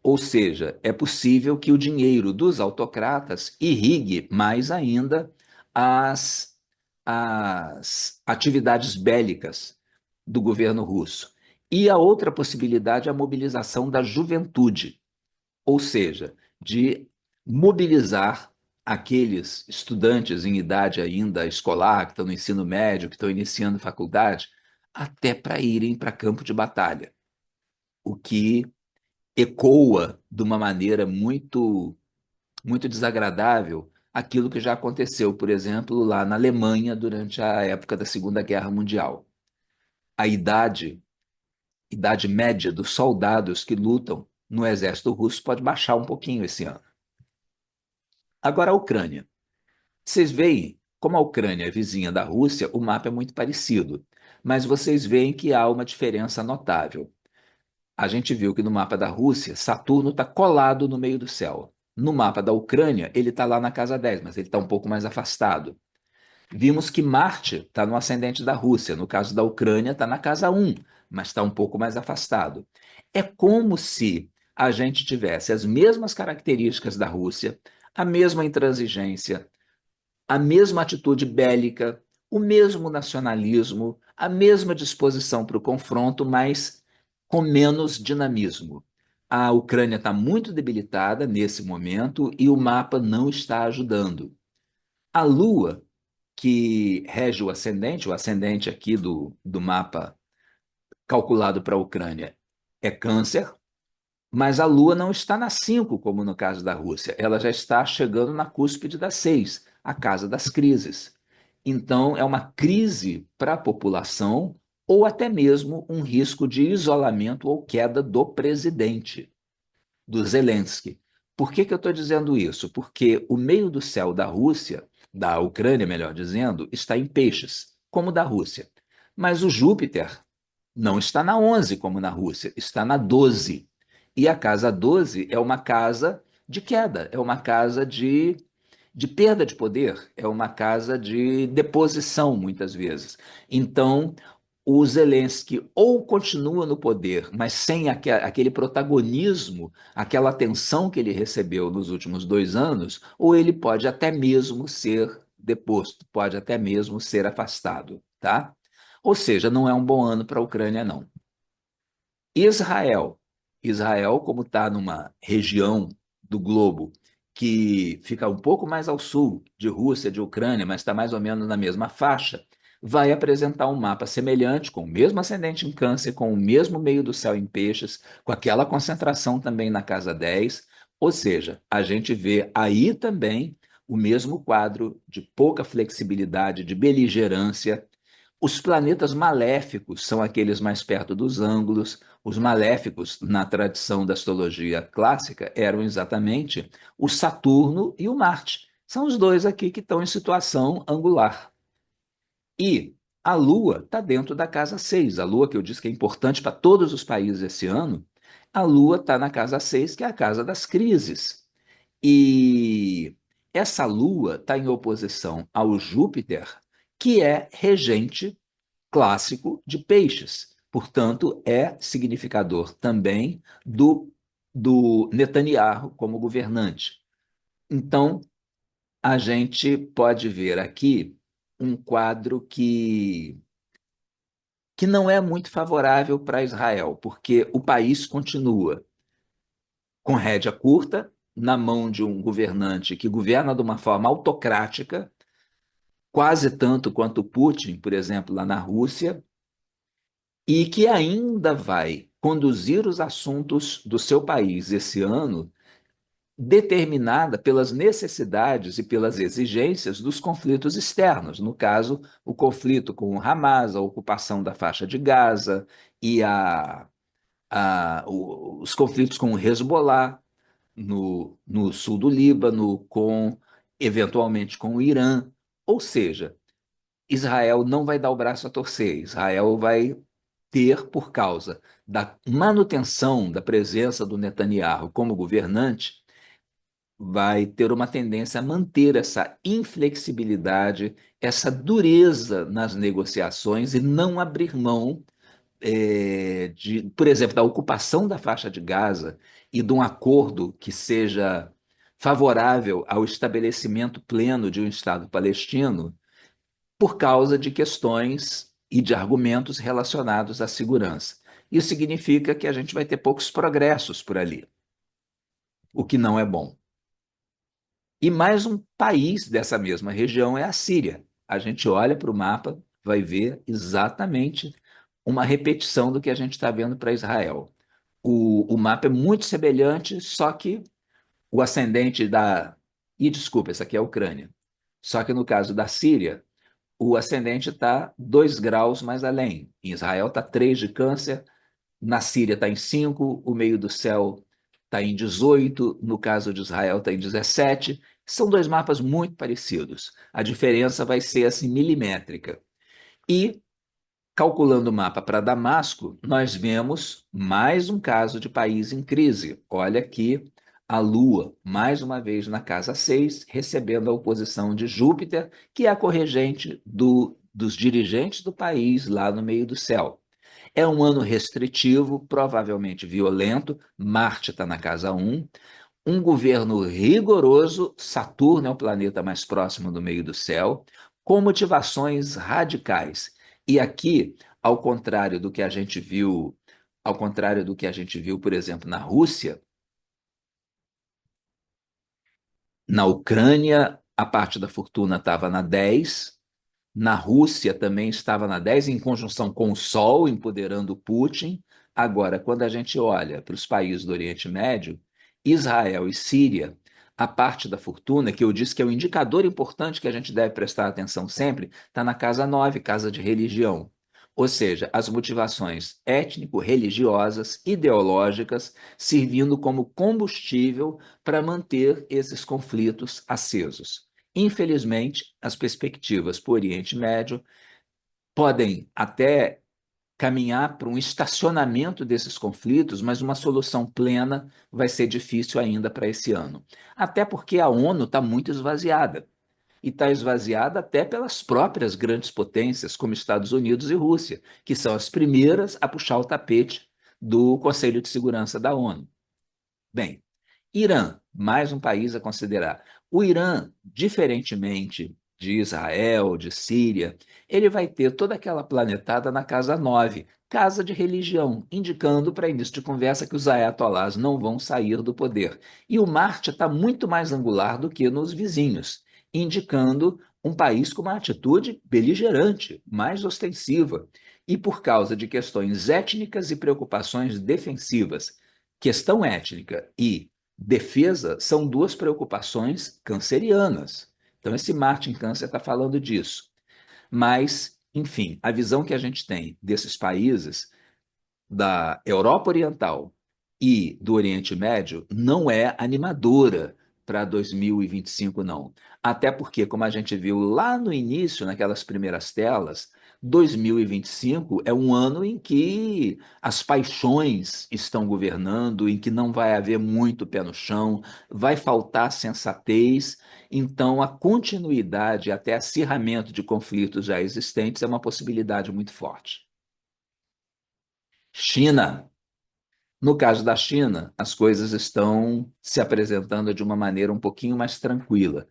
Ou seja, é possível que o dinheiro dos autocratas irrigue mais ainda as, as atividades bélicas do governo russo. E a outra possibilidade é a mobilização da juventude, ou seja, de mobilizar aqueles estudantes em idade ainda escolar, que estão no ensino médio, que estão iniciando faculdade, até para irem para campo de batalha, o que ecoa de uma maneira muito desagradável aquilo que já aconteceu, por exemplo, lá na Alemanha durante a época da Segunda Guerra Mundial. A idade média dos soldados que lutam no exército russo pode baixar um pouquinho esse ano. Agora, a Ucrânia. Vocês veem, como a Ucrânia é vizinha da Rússia, o mapa é muito parecido, mas vocês veem que há uma diferença notável. A gente viu que no mapa da Rússia, Saturno está colado no meio do céu. No mapa da Ucrânia, ele está lá na casa 10, mas ele está um pouco mais afastado. Vimos que Marte está no ascendente da Rússia, no caso da Ucrânia, está na casa 1, mas está um pouco mais afastado. É como se a gente tivesse as mesmas características da Rússia, a mesma intransigência, a mesma atitude bélica, o mesmo nacionalismo, a mesma disposição para o confronto, mas com menos dinamismo. A Ucrânia está muito debilitada nesse momento e o mapa não está ajudando. A Lua, que rege o ascendente aqui do mapa calculado para a Ucrânia, é Câncer, mas a Lua não está na 5, como no caso da Rússia. Ela já está chegando na cúspide da 6, a casa das crises. Então, é uma crise para a população ou até mesmo um risco de isolamento ou queda do presidente, do Zelensky. Por que eu estou dizendo isso? Porque o meio do céu da Rússia, da Ucrânia, melhor dizendo, está em peixes, como o da Rússia. Mas o Júpiter não está na 11, como na Rússia, está na 12. E a casa 12 é uma casa de queda, é uma casa de perda de poder, é uma casa de deposição, muitas vezes. Então, o Zelensky ou continua no poder, mas sem aquele protagonismo, aquela atenção que ele recebeu nos últimos 2 anos, ou ele pode até mesmo ser deposto, pode até mesmo ser afastado, tá? Ou seja, não é um bom ano para a Ucrânia, não. Israel. Israel, como está numa região do globo que fica um pouco mais ao sul de Rússia, de Ucrânia, mas está mais ou menos na mesma faixa, vai apresentar um mapa semelhante, com o mesmo ascendente em Câncer, com o mesmo meio do céu em Peixes, com aquela concentração também na casa 10. Ou seja, a gente vê aí também o mesmo quadro de pouca flexibilidade, de beligerância. Os planetas maléficos são aqueles mais perto dos ângulos. Os maléficos, na tradição da astrologia clássica, eram exatamente o Saturno e o Marte. São os dois aqui que estão em situação angular. E a Lua está dentro da casa 6. A Lua, que eu disse que é importante para todos os países esse ano, a Lua está na casa 6, que é a casa das crises. E Essa Lua está em oposição ao Júpiter, que é regente clássico de peixes. Portanto, é significador também do Netanyahu como governante. Então, a gente pode ver aqui um quadro que não é muito favorável para Israel, porque o país continua com rédea curta, na mão de um governante que governa de uma forma autocrática, quase tanto quanto Putin, por exemplo, lá na Rússia, e que ainda vai conduzir os assuntos do seu país esse ano, determinada pelas necessidades e pelas exigências dos conflitos externos. No caso, o conflito com o Hamas, a ocupação da faixa de Gaza e os conflitos com o Hezbollah no sul do Líbano, eventualmente com o Irã. Ou seja, Israel não vai dar o braço a torcer. Israel vai ter, por causa da manutenção da presença do Netanyahu como governante, vai ter uma tendência a manter essa inflexibilidade, essa dureza nas negociações e não abrir mão por exemplo, da ocupação da faixa de Gaza e de um acordo que seja favorável ao estabelecimento pleno de um Estado palestino, por causa de questões e de argumentos relacionados à segurança. Isso significa que a gente vai ter poucos progressos por ali, o que não é bom. E mais um país dessa mesma região é a Síria. A gente olha para o mapa, vai ver exatamente uma repetição do que a gente está vendo para Israel. O mapa é muito semelhante, só que o ascendente da. E desculpa, essa aqui é a Ucrânia. Só que no caso da Síria, o ascendente está 2 graus mais além. Em Israel está 3 de Câncer, na Síria está em 5, o meio do céu está em 18, no caso de Israel está em 17. São dois mapas muito parecidos. A diferença vai ser assim milimétrica. E calculando o mapa para Damasco, nós vemos mais um caso de país em crise. Olha aqui a Lua, mais uma vez na casa 6, recebendo a oposição de Júpiter, que é a corregente dos dirigentes do país lá no meio do céu. É um ano restritivo, provavelmente violento. Marte está na casa um governo rigoroso, Saturno é o planeta mais próximo do meio do céu, com motivações radicais. E aqui, ao contrário do que a gente viu, ao contrário do que a gente viu, por exemplo, na Rússia, na Ucrânia, a parte da fortuna estava na 10. Na Rússia também estava na 10 em conjunção com o Sol, empoderando Putin. Agora, quando a gente olha para os países do Oriente Médio, Israel e Síria, a parte da fortuna, que eu disse que é um indicador importante que a gente deve prestar atenção sempre, está na casa 9, casa de religião. Ou seja, as motivações étnico-religiosas, ideológicas, servindo como combustível para manter esses conflitos acesos. Infelizmente, as perspectivas para o Oriente Médio podem até caminhar para um estacionamento desses conflitos, mas uma solução plena vai ser difícil ainda para esse ano. Até porque a ONU está muito esvaziada. E está esvaziada até pelas próprias grandes potências, como Estados Unidos e Rússia, que são as primeiras a puxar o tapete do Conselho de Segurança da ONU. Bem, Irã, mais um país a considerar. O Irã, diferentemente de Israel, de Síria, ele vai ter toda aquela planetada na casa 9, casa de religião, indicando para início de conversa que os ayatolás não vão sair do poder. E o Marte está muito mais angular do que nos vizinhos, indicando um país com uma atitude beligerante, mais ostensiva, e por causa de questões étnicas e preocupações defensivas. Questão étnica e defesa são duas preocupações cancerianas. Então, esse Marte em Câncer está falando disso. Mas, enfim, a visão que a gente tem desses países da Europa Oriental e do Oriente Médio não é animadora para 2025, não. Até porque, como a gente viu lá no início, naquelas primeiras telas, 2025 é um ano em que as paixões estão governando, em que não vai haver muito pé no chão, vai faltar sensatez. Então, a continuidade até acirramento de conflitos já existentes é uma possibilidade muito forte. China. No caso da China, as coisas estão se apresentando de uma maneira um pouquinho mais tranquila.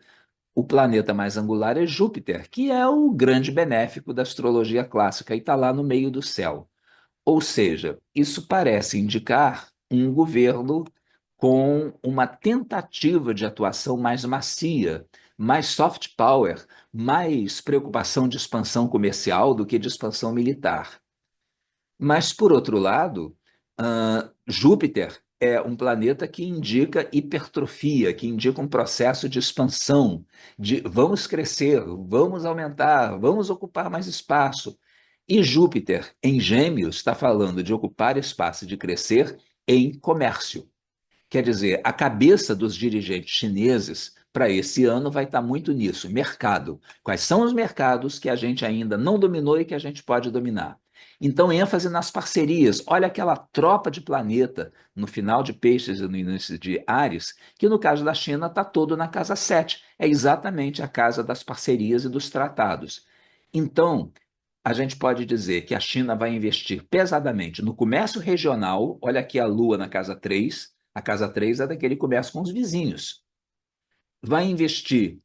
O planeta mais angular é Júpiter, que é o grande benéfico da astrologia clássica e está lá no meio do céu. Ou seja, isso parece indicar um governo com uma tentativa de atuação mais macia, mais soft power, mais preocupação de expansão comercial do que de expansão militar. Mas, por outro lado, Júpiter é um planeta que indica hipertrofia, que indica um processo de expansão, de vamos crescer, vamos aumentar, vamos ocupar mais espaço. E Júpiter, em Gêmeos, está falando de ocupar espaço e de crescer em comércio. Quer dizer, a cabeça dos dirigentes chineses para esse ano vai estar muito nisso, mercado. Quais são os mercados que a gente ainda não dominou e que a gente pode dominar? Então, ênfase nas parcerias. Olha aquela tropa de planeta no final de Peixes e no início de Áries, que no caso da China está todo na casa 7. É exatamente a casa das parcerias e dos tratados. Então, a gente pode dizer que a China vai investir pesadamente no comércio regional. Olha aqui a Lua na casa 3. A casa 3 é daquele comércio com os vizinhos. Vai investir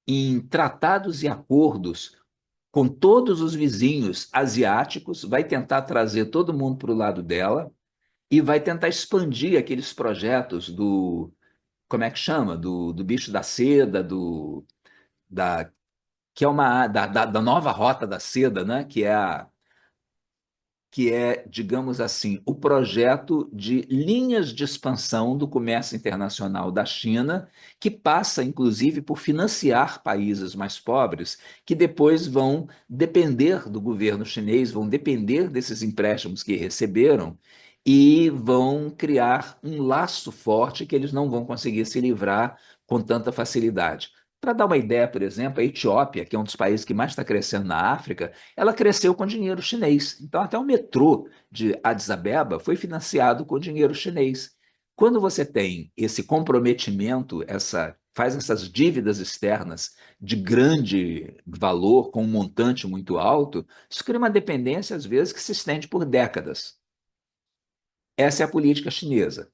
em tratados e acordos com todos os vizinhos asiáticos, vai tentar trazer todo mundo para o lado dela e vai tentar expandir aqueles projetos do, como é que chama? Do bicho da seda, da, que é da nova rota da seda, né? Que é, digamos assim, o projeto de linhas de expansão do comércio internacional da China, que passa, inclusive, por financiar países mais pobres, que depois vão depender do governo chinês, vão depender desses empréstimos que receberam e vão criar um laço forte que eles não vão conseguir se livrar com tanta facilidade. Para dar uma ideia, por exemplo, a Etiópia, que é um dos países que mais está crescendo na África, ela cresceu com dinheiro chinês. Então, até o metrô de Addis Abeba foi financiado com dinheiro chinês. Quando você tem esse comprometimento, faz essas dívidas externas de grande valor, com um montante muito alto, isso cria uma dependência, às vezes, que se estende por décadas. Essa é a política chinesa.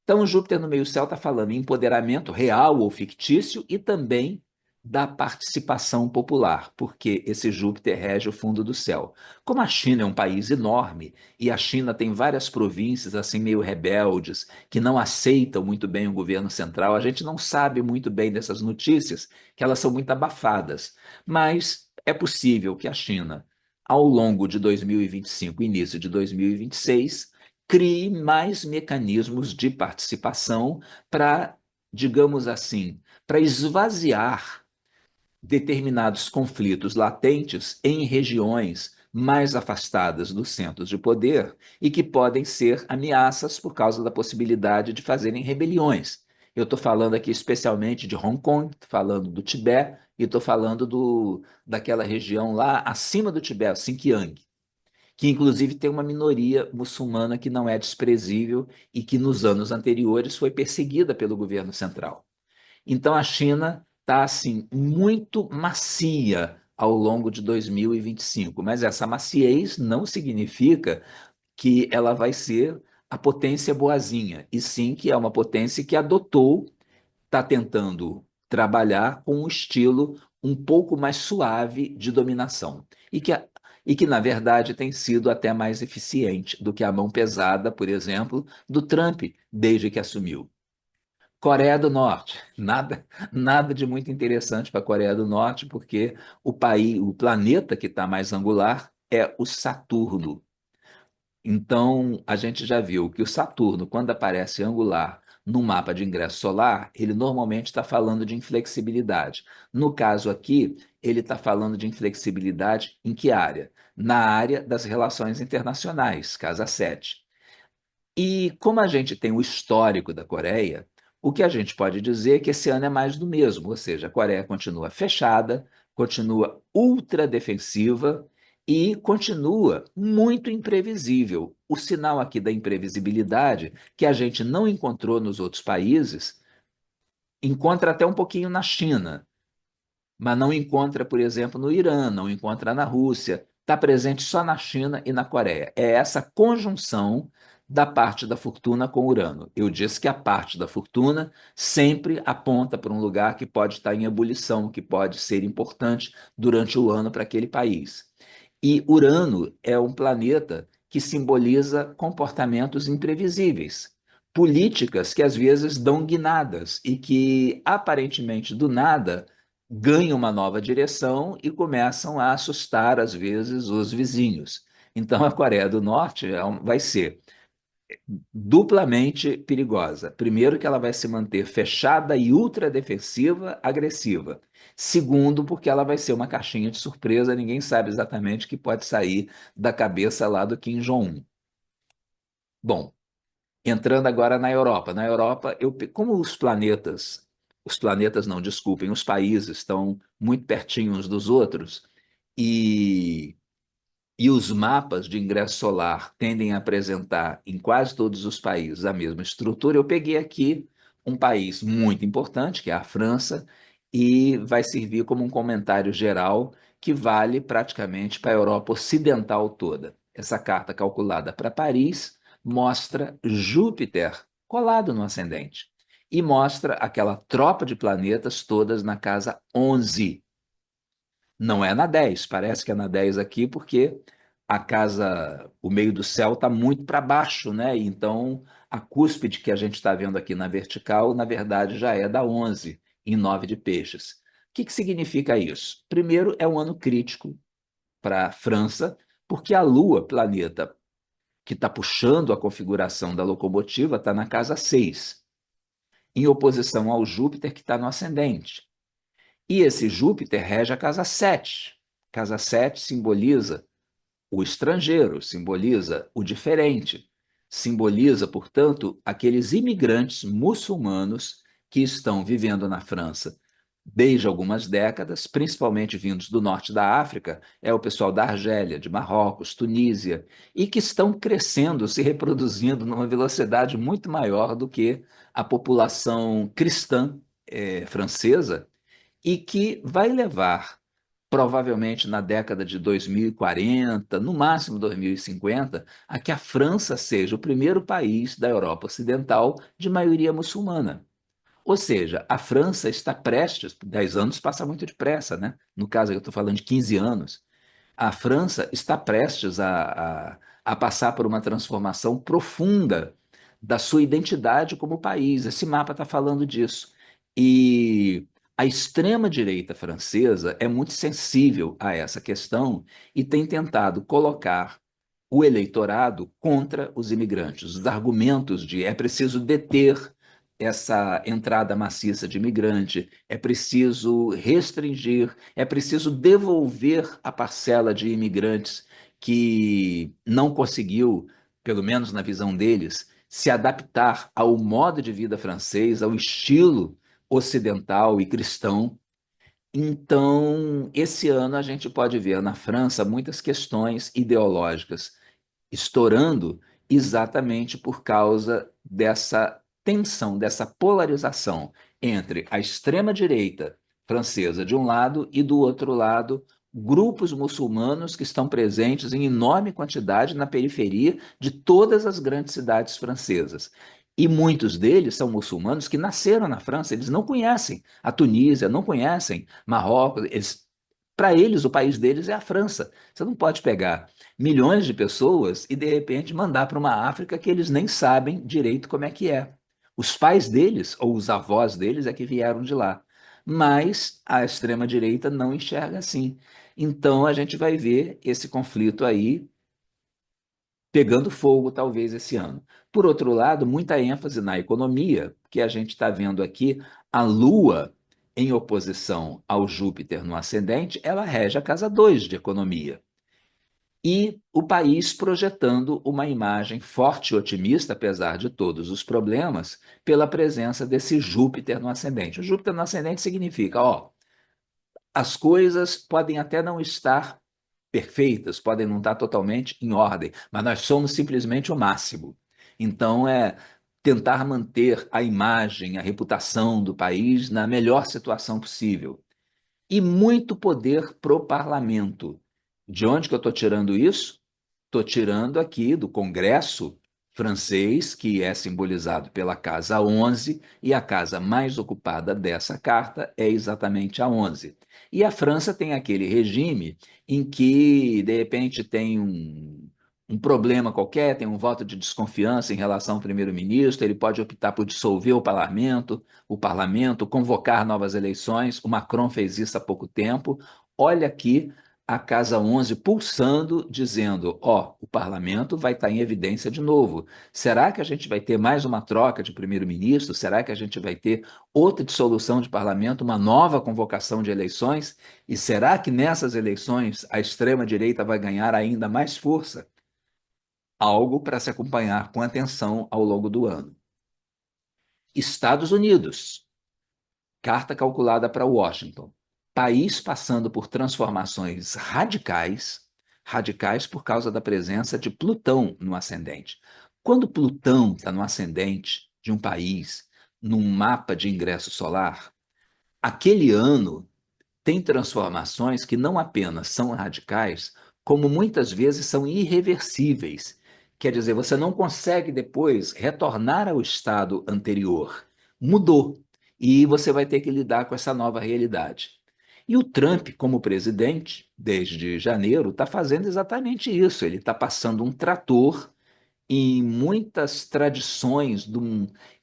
Então, Júpiter no meio-céu está falando em empoderamento real ou fictício e também da participação popular, porque esse Júpiter rege o fundo do céu. Como a China é um país enorme e a China tem várias províncias assim meio rebeldes que não aceitam muito bem o governo central, a gente não sabe muito bem dessas notícias, que elas são muito abafadas. Mas é possível que a China, ao longo de 2025, início de 2026, crie mais mecanismos de participação para, digamos assim, para esvaziar determinados conflitos latentes em regiões mais afastadas dos centros de poder e que podem ser ameaças por causa da possibilidade de fazerem rebeliões. Eu estou falando aqui especialmente de Hong Kong, estou falando do Tibete e estou falando daquela região lá acima do Tibete, Xinjiang, que inclusive tem uma minoria muçulmana que não é desprezível e que nos anos anteriores foi perseguida pelo governo central. Então a China está assim muito macia ao longo de 2025, mas essa maciez não significa que ela vai ser a potência boazinha, e sim que é uma potência que adotou, está tentando trabalhar com um estilo um pouco mais suave de dominação. E que, na verdade, tem sido até mais eficiente do que a mão pesada, por exemplo, do Trump, desde que assumiu. Coreia do Norte, nada de muito interessante para a Coreia do Norte, porque o planeta que está mais angular é o Saturno. Então, a gente já viu que o Saturno, quando aparece angular no mapa de ingresso solar, ele normalmente está falando de inflexibilidade. No caso aqui, ele está falando de inflexibilidade em que área? Na área das relações internacionais, casa 7. E como a gente tem o histórico da Coreia, o que a gente pode dizer é que esse ano é mais do mesmo, ou seja, a Coreia continua fechada, continua ultra defensiva e continua muito imprevisível. O sinal aqui da imprevisibilidade, que a gente não encontrou nos outros países, encontra até um pouquinho na China, mas não encontra, por exemplo, no Irã, não encontra na Rússia, está presente só na China e na Coreia. É essa conjunção da parte da fortuna com Urano. Eu disse que a parte da fortuna sempre aponta para um lugar que pode estar em ebulição, que pode ser importante durante o ano para aquele país. E Urano é um planeta que simboliza comportamentos imprevisíveis, políticas que às vezes dão guinadas e que aparentemente do nada ganham uma nova direção e começam a assustar, às vezes, os vizinhos. Então, a Coreia do Norte vai ser duplamente perigosa. Primeiro, que ela vai se manter fechada e ultradefensiva, agressiva. Segundo, porque ela vai ser uma caixinha de surpresa, ninguém sabe exatamente o que pode sair da cabeça lá do Kim Jong-un. Bom, entrando agora na Europa. Na Europa, como os planetas não, desculpem, os países estão muito pertinho uns dos outros e, e os mapas de ingresso solar tendem a apresentar em quase todos os países a mesma estrutura, eu peguei aqui um país muito importante, que é a França, e vai servir como um comentário geral que vale praticamente para a Europa Ocidental toda. Essa carta calculada para Paris mostra Júpiter colado no ascendente e mostra aquela tropa de planetas todas na casa 11. Não é na 10, parece que é na 10 aqui, porque a casa, o meio do céu está muito para baixo, né? Então, a cúspide que a gente está vendo aqui na vertical, na verdade, já é da 11, em 9 de peixes. O que que significa isso? Primeiro, é um ano crítico para a França, porque a Lua, planeta que está puxando a configuração da locomotiva, está na casa 6, em oposição ao Júpiter, que está no ascendente. E esse Júpiter rege a casa 7. Casa 7 simboliza o estrangeiro, simboliza o diferente, simboliza, portanto, aqueles imigrantes muçulmanos que estão vivendo na França desde algumas décadas, principalmente vindos do norte da África, é o pessoal da Argélia, de Marrocos, Tunísia, e que estão crescendo, se reproduzindo numa velocidade muito maior do que a população cristã francesa, e que vai levar, provavelmente na década de 2040, no máximo 2050, a que a França seja o primeiro país da Europa Ocidental de maioria muçulmana. Ou seja, a França está prestes, 10 anos passa muito depressa, né? No caso, eu estou falando de 15 anos. A França está prestes a passar por uma transformação profunda da sua identidade como país. Esse mapa está falando disso. E a extrema-direita francesa é muito sensível a essa questão e tem tentado colocar o eleitorado contra os imigrantes. Os argumentos de é preciso deter essa entrada maciça de imigrante, é preciso restringir, é preciso devolver a parcela de imigrantes que não conseguiu, pelo menos na visão deles, se adaptar ao modo de vida francês, ao estilo ocidental e cristão. Então, esse ano a gente pode ver na França muitas questões ideológicas estourando exatamente por causa dessa tensão, dessa polarização entre a extrema-direita francesa de um lado e do outro lado grupos muçulmanos que estão presentes em enorme quantidade na periferia de todas as grandes cidades francesas. E muitos deles são muçulmanos que nasceram na França, eles não conhecem a Tunísia, não conhecem Marrocos, para eles, o país deles é a França. Você não pode pegar milhões de pessoas e, de repente, mandar para uma África que eles nem sabem direito como é que é. Os pais deles, ou os avós deles, é que vieram de lá. Mas a extrema-direita não enxerga assim. Então, a gente vai ver esse conflito aí pegando fogo, talvez, esse ano. Por outro lado, muita ênfase na economia, que a gente está vendo aqui, a Lua, em oposição ao Júpiter no ascendente, ela rege a casa 2 de economia. E o país projetando uma imagem forte e otimista, apesar de todos os problemas, pela presença desse Júpiter no ascendente. O Júpiter no ascendente significa, ó, as coisas podem até não estar perfeitas, podem não estar totalmente em ordem, mas nós somos simplesmente o máximo. Então, é tentar manter a imagem, a reputação do país na melhor situação possível. E muito poder pro parlamento. De onde que eu estou tirando isso? Estou tirando aqui do Congresso francês, que é simbolizado pela Casa 11, e a casa mais ocupada dessa carta é exatamente a 11. E a França tem aquele regime em que, de repente, tem um problema qualquer, tem um voto de desconfiança em relação ao primeiro-ministro, ele pode optar por dissolver o parlamento, convocar novas eleições. O Macron fez isso há pouco tempo. Olha aqui a Casa 11 pulsando, dizendo: ó, o parlamento vai estar em evidência de novo. Será que a gente vai ter mais uma troca de primeiro-ministro? Será que a gente vai ter outra dissolução de parlamento, uma nova convocação de eleições? E será que nessas eleições a extrema-direita vai ganhar ainda mais força? Algo para se acompanhar com atenção ao longo do ano. Estados Unidos. Carta calculada para Washington. País passando por transformações radicais, radicais por causa da presença de Plutão no ascendente. Quando Plutão está no ascendente de um país, num mapa de ingresso solar, aquele ano tem transformações que não apenas são radicais, como muitas vezes são irreversíveis. Quer dizer, você não consegue depois retornar ao estado anterior. Mudou. E você vai ter que lidar com essa nova realidade. E o Trump, como presidente, desde janeiro, está fazendo exatamente isso. Ele está passando um trator em muitas tradições,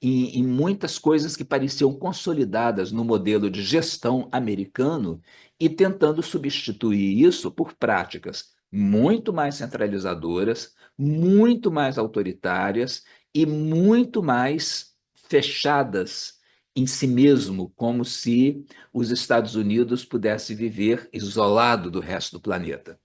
em muitas coisas que pareciam consolidadas no modelo de gestão americano e tentando substituir isso por práticas muito mais centralizadoras, muito mais autoritárias e muito mais fechadas em si mesmo, como se os Estados Unidos pudesse viver isolado do resto do planeta.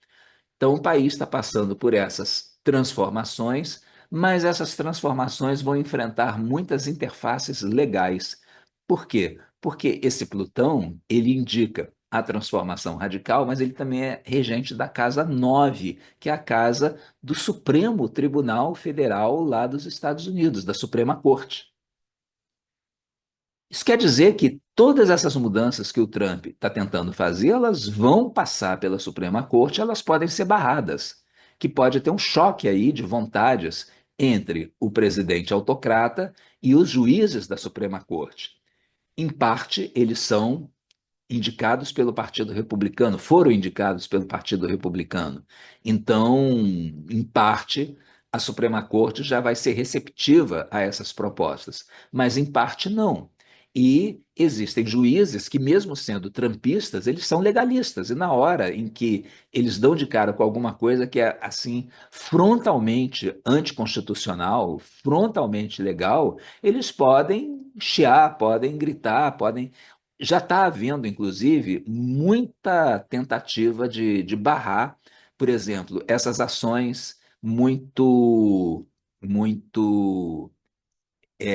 Então, o país está passando por essas transformações, mas essas transformações vão enfrentar muitas interfaces legais. Por quê? Porque esse Plutão, ele indica a transformação radical, mas ele também é regente da Casa 9, que é a casa do Supremo Tribunal Federal lá dos Estados Unidos, da Suprema Corte. Isso quer dizer que todas essas mudanças que o Trump está tentando fazer, elas vão passar pela Suprema Corte, elas podem ser barradas, que pode ter um choque aí de vontades entre o presidente autocrata e os juízes da Suprema Corte. Em parte, eles são indicados pelo Partido Republicano, foram indicados pelo Partido Republicano. Então, em parte, a Suprema Corte já vai ser receptiva a essas propostas, mas em parte não. E existem juízes que, mesmo sendo trumpistas, eles são legalistas, e na hora em que eles dão de cara com alguma coisa que é assim frontalmente anticonstitucional, frontalmente legal, eles podem chiar, podem gritar, podem já está havendo, inclusive, muita tentativa de barrar, por exemplo, essas ações muito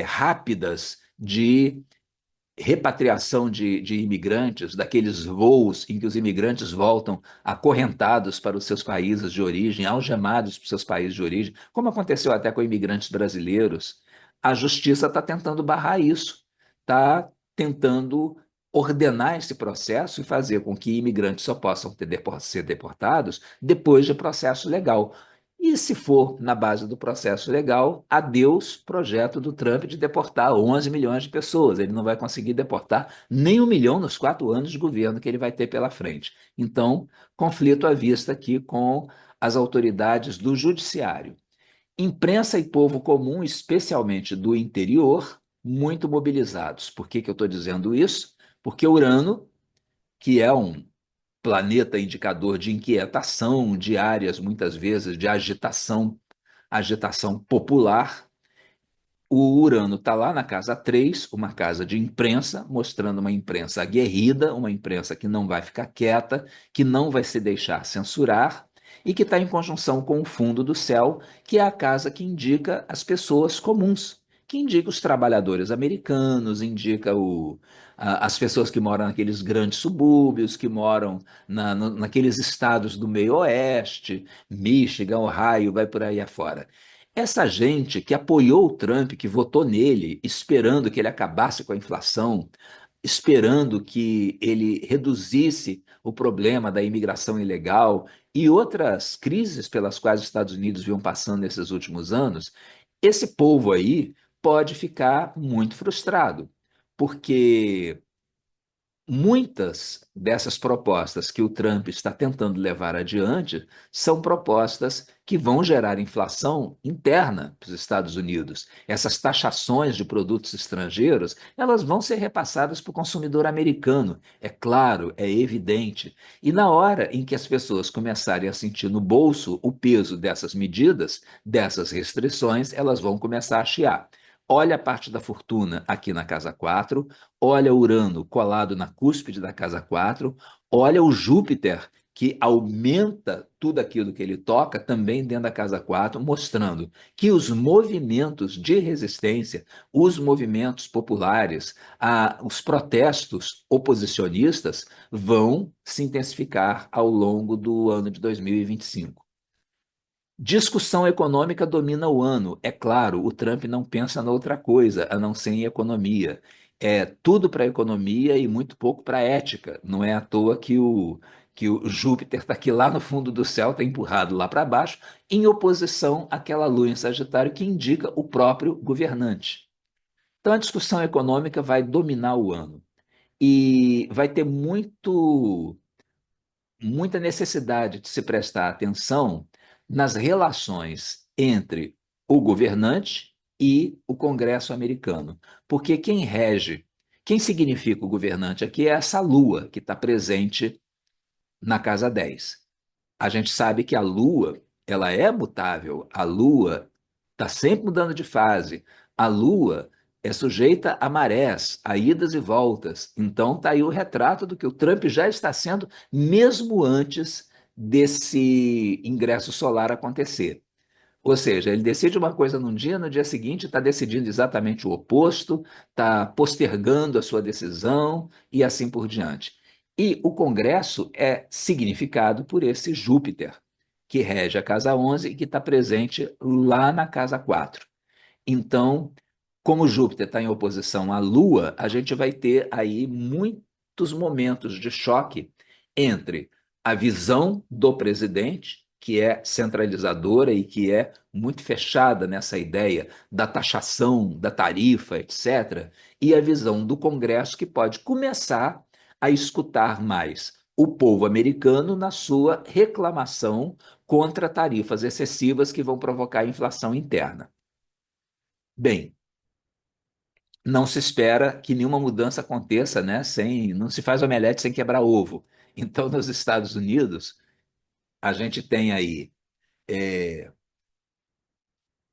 rápidas de repatriação de imigrantes, daqueles voos em que os imigrantes voltam acorrentados para os seus países de origem, algemados para os seus países de origem, como aconteceu até com imigrantes brasileiros. A justiça está tentando barrar isso, está tentando ordenar esse processo e fazer com que imigrantes só possam ser deportados depois de processo legal. E se for na base do processo legal, adeus projeto do Trump de deportar 11 milhões de pessoas. Ele não vai conseguir deportar nem 1 milhão nos 4 anos de governo que ele vai ter pela frente. Então, conflito à vista aqui com as autoridades do judiciário. Imprensa e povo comum, especialmente do interior, muito mobilizados. Por que que eu estou dizendo isso? Porque Urano, que é um planeta indicador de inquietação, de áreas, muitas vezes, de agitação popular. O Urano está lá na casa 3, uma casa de imprensa, mostrando uma imprensa aguerrida, uma imprensa que não vai ficar quieta, que não vai se deixar censurar, e que está em conjunção com o fundo do céu, que é a casa que indica as pessoas comuns, que indica os trabalhadores americanos, indica as pessoas que moram naqueles grandes subúrbios, que moram naqueles estados do meio oeste, Michigan, Ohio, vai por aí afora. Essa gente que apoiou o Trump, que votou nele, esperando que ele acabasse com a inflação, esperando que ele reduzisse o problema da imigração ilegal e outras crises pelas quais os Estados Unidos vinham passando nesses últimos anos, esse povo aí pode ficar muito frustrado, porque muitas dessas propostas que o Trump está tentando levar adiante são propostas que vão gerar inflação interna para os Estados Unidos. Essas taxações de produtos estrangeiros, elas vão ser repassadas para o consumidor americano. É claro, é evidente. E na hora em que as pessoas começarem a sentir no bolso o peso dessas medidas, dessas restrições, elas vão começar a chiar. Olha a parte da fortuna aqui na casa 4. Olha Urano colado na cúspide da casa 4, olha o Júpiter, que aumenta tudo aquilo que ele toca, também dentro da casa 4, mostrando que os movimentos de resistência, os movimentos populares, os protestos oposicionistas vão se intensificar ao longo do ano de 2025. Discussão econômica domina o ano. É claro, o Trump não pensa em outra coisa a não ser em economia. É tudo para a economia e muito pouco para a ética. Não é à toa que o Júpiter está aqui lá no fundo do céu, está empurrado lá para baixo, em oposição àquela lua em Sagitário que indica o próprio governante. Então a discussão econômica vai dominar o ano. E vai ter muita necessidade de se prestar atenção nas relações entre o governante e o Congresso americano. Porque quem rege, quem significa o governante aqui é essa lua que está presente na casa 10. A gente sabe que a Lua, ela é mutável, a Lua está sempre mudando de fase, a Lua é sujeita a marés, a idas e voltas. Então está aí o retrato do que o Trump já está sendo, mesmo antes desse ingresso solar acontecer. Ou seja, ele decide uma coisa num dia, no dia seguinte está decidindo exatamente o oposto, está postergando a sua decisão e assim por diante. E o Congresso é significado por esse Júpiter, que rege a casa 11 e que está presente lá na casa 4. Então, como Júpiter está em oposição à Lua, a gente vai ter aí muitos momentos de choque entre a visão do presidente, que é centralizadora e que é muito fechada nessa ideia da taxação, da tarifa, etc., e a visão do Congresso, que pode começar a escutar mais o povo americano na sua reclamação contra tarifas excessivas que vão provocar inflação interna. Bem, não se espera que nenhuma mudança aconteça, né? Não se faz omelete sem quebrar ovo. Então, nos Estados Unidos, a gente tem aí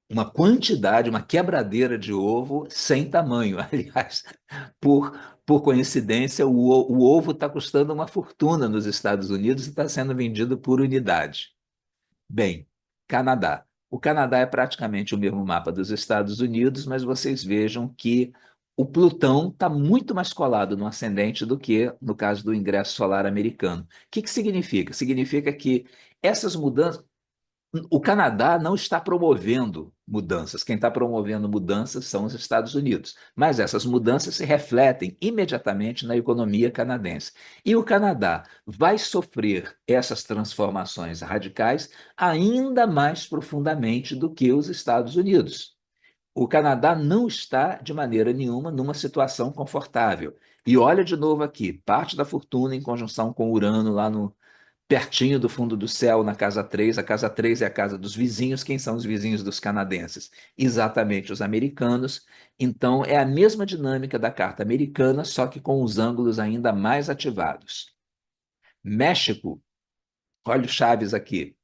uma quantidade, uma quebradeira de ovo sem tamanho. Aliás, por, por coincidência, o ovo está custando uma fortuna nos Estados Unidos e está sendo vendido por unidade. Bem, Canadá. O Canadá é praticamente o mesmo mapa dos Estados Unidos, mas vocês vejam que o Plutão está muito mais colado no ascendente do que no caso do ingresso solar americano. O que que significa? Significa que essas mudanças. O Canadá não está promovendo mudanças. Quem está promovendo mudanças são os Estados Unidos. Mas essas mudanças se refletem imediatamente na economia canadense. E o Canadá vai sofrer essas transformações radicais ainda mais profundamente do que os Estados Unidos. O Canadá não está, de maneira nenhuma, numa situação confortável. E olha de novo aqui, parte da fortuna em conjunção com Urano lá no, pertinho do fundo do céu, na casa 3. A casa 3 é a casa dos vizinhos. Quem são os vizinhos dos canadenses? Exatamente os americanos. Então, é a mesma dinâmica da carta americana, só que com os ângulos ainda mais ativados. México, olha o Chaves aqui.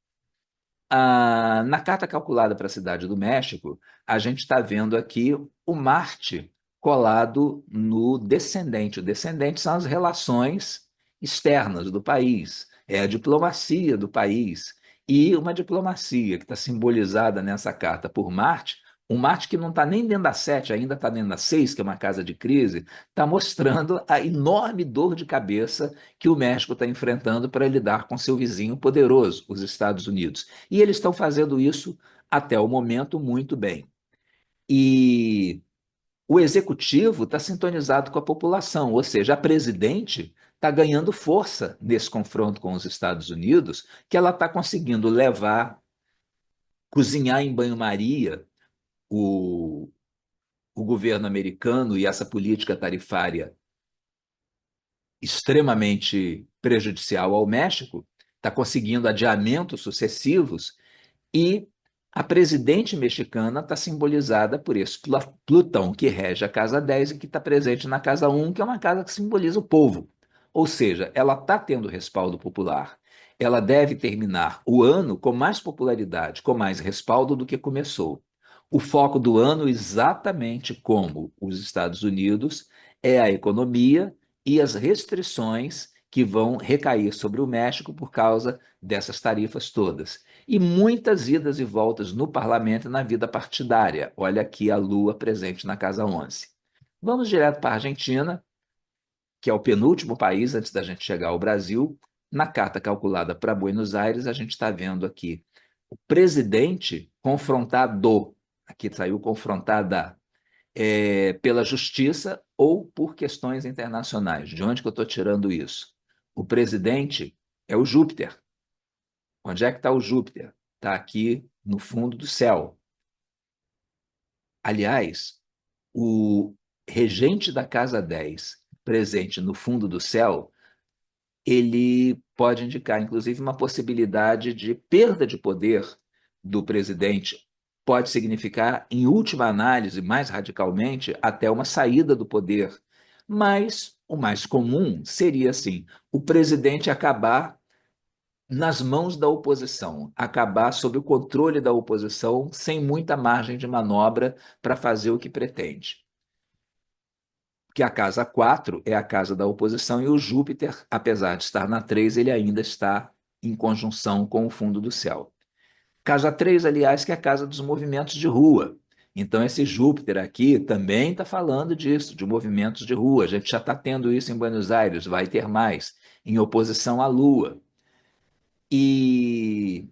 Na carta calculada para a cidade do México, a gente está vendo aqui o Marte colado no descendente. O descendente são as relações externas do país, é a diplomacia do país. E uma diplomacia que está simbolizada nessa carta por Marte Um Marte que não está nem dentro da 7, ainda está dentro da 6, que é uma casa de crise, está mostrando a enorme dor de cabeça que o México está enfrentando para lidar com seu vizinho poderoso, os Estados Unidos. E eles estão fazendo isso, até o momento, muito bem. E o executivo está sintonizado com a população, ou seja, a presidente está ganhando força nesse confronto com os Estados Unidos, que ela está conseguindo levar, cozinhar em banho-maria o, o governo americano e essa política tarifária extremamente prejudicial ao México, está conseguindo adiamentos sucessivos e a presidente mexicana está simbolizada por esse Plutão que rege a casa 10 e que está presente na casa 1, que é uma casa que simboliza o povo. Ou seja, ela está tendo respaldo popular. Ela deve terminar o ano com mais popularidade, com mais respaldo do que começou. O foco do ano, exatamente como os Estados Unidos, é a economia e as restrições que vão recair sobre o México por causa dessas tarifas todas. E muitas idas e voltas no parlamento e na vida partidária. Olha aqui a Lua presente na casa 11. Vamos direto para a Argentina, que é o penúltimo país antes da gente chegar ao Brasil. Na carta calculada para Buenos Aires, a gente está vendo aqui o presidente confrontado, aqui saiu confrontada, pela justiça ou por questões internacionais. De onde que eu estou tirando isso? O presidente é o Júpiter. Onde é que está o Júpiter? Está aqui no fundo do céu. Aliás, o regente da casa 10, presente no fundo do céu, ele pode indicar, inclusive, uma possibilidade de perda de poder do presidente. Pode significar, em última análise, mais radicalmente, até uma saída do poder. Mas o mais comum seria assim: o presidente acabar nas mãos da oposição, acabar sob o controle da oposição, sem muita margem de manobra para fazer o que pretende. Porque a casa 4 é a casa da oposição e o Júpiter, apesar de estar na 3, ele ainda está em conjunção com o fundo do céu. Casa 3, aliás, que é a casa dos movimentos de rua. Então, esse Júpiter aqui também está falando disso, de movimentos de rua. A gente já está tendo isso em Buenos Aires, vai ter mais, em oposição à Lua. E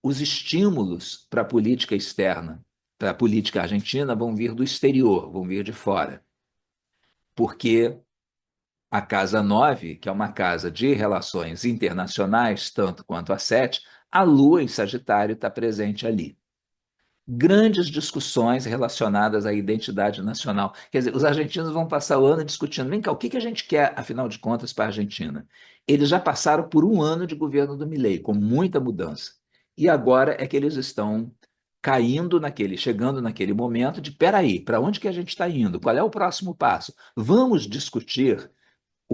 os estímulos para a política externa, para a política argentina, vão vir do exterior, vão vir de fora. Porque a casa 9, que é uma casa de relações internacionais, tanto quanto a 7, a Lua em Sagitário está presente ali. Grandes discussões relacionadas à identidade nacional. Quer dizer, os argentinos vão passar o ano discutindo, vem cá, o que que a gente quer, afinal de contas, para a Argentina? Eles já passaram por um ano de governo do Milei, com muita mudança. E agora é que eles estão caindo naquele, chegando naquele momento de, peraí, para onde que a gente está indo? Qual é o próximo passo? Vamos discutir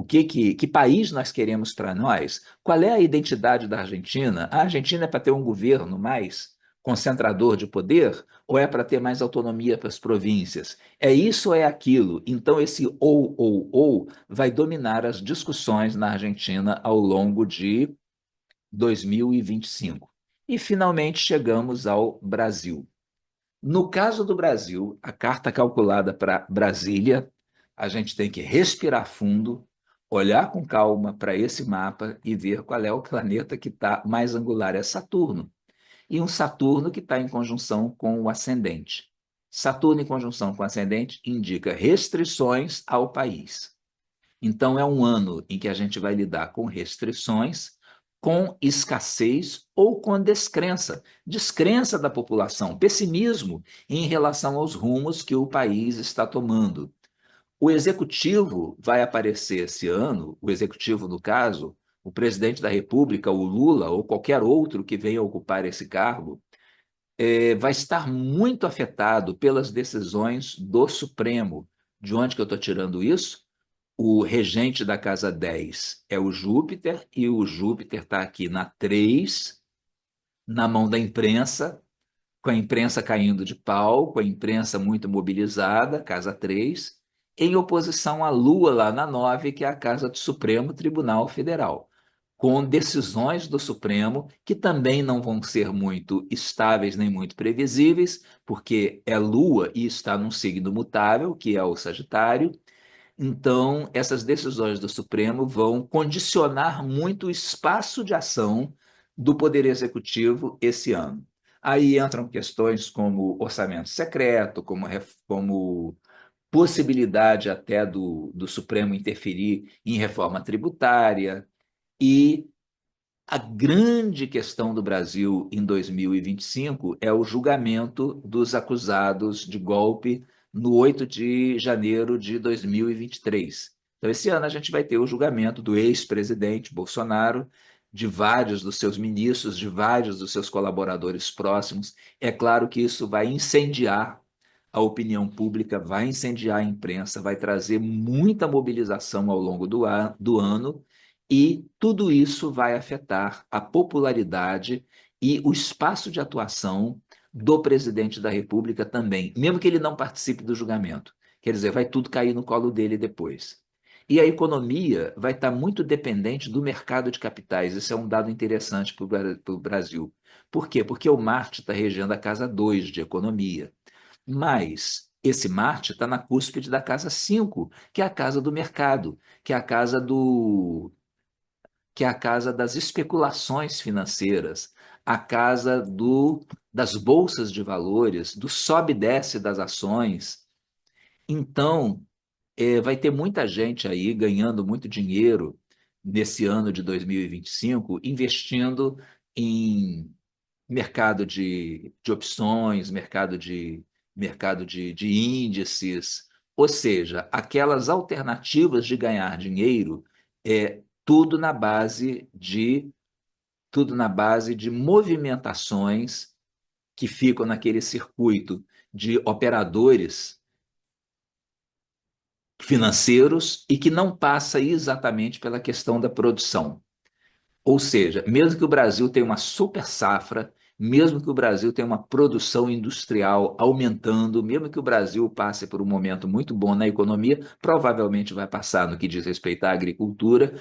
que país nós queremos para nós? Qual é a identidade da Argentina? A Argentina é para ter um governo mais concentrador de poder ou é para ter mais autonomia para as províncias? É isso ou é aquilo? Então, esse ou vai dominar as discussões na Argentina ao longo de 2025. E, finalmente, chegamos ao Brasil. No caso do Brasil, a carta calculada para Brasília, a gente tem que respirar fundo, olhar com calma para esse mapa e ver qual é o planeta que está mais angular. É Saturno. E um Saturno que está em conjunção com o ascendente. Saturno em conjunção com o ascendente indica restrições ao país. Então, é um ano em que a gente vai lidar com restrições, com escassez ou com descrença da população, pessimismo em relação aos rumos que o país está tomando. O executivo vai aparecer esse ano, o executivo, no caso, o presidente da República, o Lula, ou qualquer outro que venha ocupar esse cargo, vai estar muito afetado pelas decisões do Supremo. De onde que eu estou tirando isso? O regente da casa 10 é o Júpiter, e o Júpiter está aqui na 3, na mão da imprensa, com a imprensa caindo de pau, com a imprensa muito mobilizada, casa 3, em oposição à Lua lá na 9, que é a casa do Supremo Tribunal Federal. com decisões do Supremo que também não vão ser muito estáveis nem muito previsíveis, porque é Lua e está num signo mutável, que é o Sagitário. Então, essas decisões do Supremo vão condicionar muito o espaço de ação do Poder Executivo esse ano. Aí entram questões como orçamento secreto, como possibilidade até do Supremo interferir em reforma tributária, e a grande questão do Brasil em 2025 é o julgamento dos acusados de golpe no 8 de janeiro de 2023. Então, esse ano a gente vai ter o julgamento do ex-presidente Bolsonaro, de vários dos seus ministros, de vários dos seus colaboradores próximos. É claro que isso vai incendiar a opinião pública, vai incendiar a imprensa, vai trazer muita mobilização ao longo do ano, e tudo isso vai afetar a popularidade e o espaço de atuação do presidente da República também, mesmo que ele não participe do julgamento. Quer dizer, vai tudo cair no colo dele depois. E a economia vai estar muito dependente do mercado de capitais. Isso é um dado interessante para o Brasil. Por quê? Porque o Marte está regendo a casa 2 de economia. Mas esse Marte está na cúspide da casa 5, que é a casa do mercado, que é a casa das especulações financeiras, a casa das bolsas de valores, do sobe e desce das ações. Então, vai ter muita gente aí ganhando muito dinheiro nesse ano de 2025, investindo em mercado de opções, mercado de índices, ou seja, aquelas alternativas de ganhar dinheiro, tudo na base de tudo na base de movimentações que ficam naquele circuito de operadores financeiros e que não passa exatamente pela questão da produção. Ou seja, mesmo que o Brasil tenha uma super safra, mesmo que o Brasil tenha uma produção industrial aumentando, mesmo que o Brasil passe por um momento muito bom na economia, provavelmente vai passar no que diz respeito à agricultura,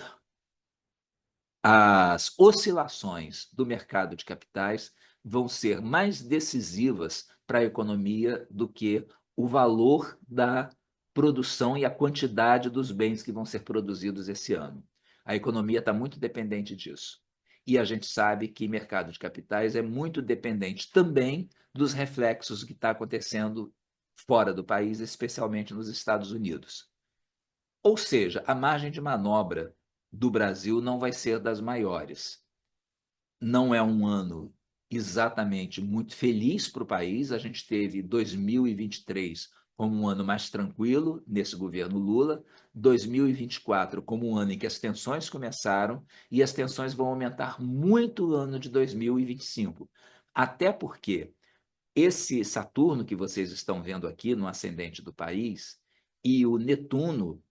as oscilações do mercado de capitais vão ser mais decisivas para a economia do que o valor da produção e a quantidade dos bens que vão ser produzidos esse ano. A economia está muito dependente disso. E a gente sabe que mercado de capitais é muito dependente também dos reflexos do que está acontecendo fora do país, especialmente nos Estados Unidos. Ou seja, a margem de manobra do Brasil não vai ser das maiores. Não é um ano exatamente muito feliz para o país. A gente teve 2023 como um ano mais tranquilo nesse governo Lula, 2024 como um ano em que as tensões começaram, e as tensões vão aumentar muito no ano de 2025. Até porque esse Saturno que vocês estão vendo aqui no ascendente do país e o Netuno,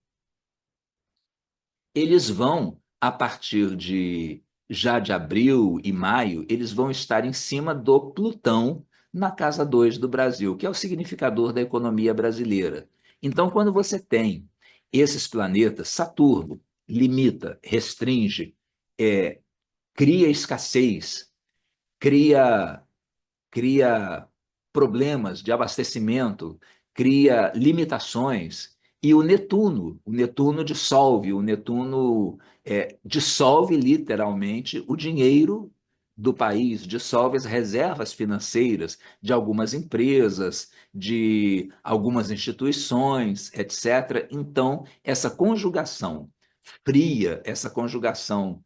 eles vão, a partir de já de abril e maio, eles vão estar em cima do Plutão na casa 2 do Brasil, que é o significador da economia brasileira. Então, quando você tem esses planetas, Saturno limita, restringe, é, cria escassez, cria cria problemas de abastecimento, cria limitações. E o Netuno dissolve literalmente o dinheiro do país, dissolve as reservas financeiras de algumas empresas, de algumas instituições, etc. Então, essa conjugação fria, essa conjugação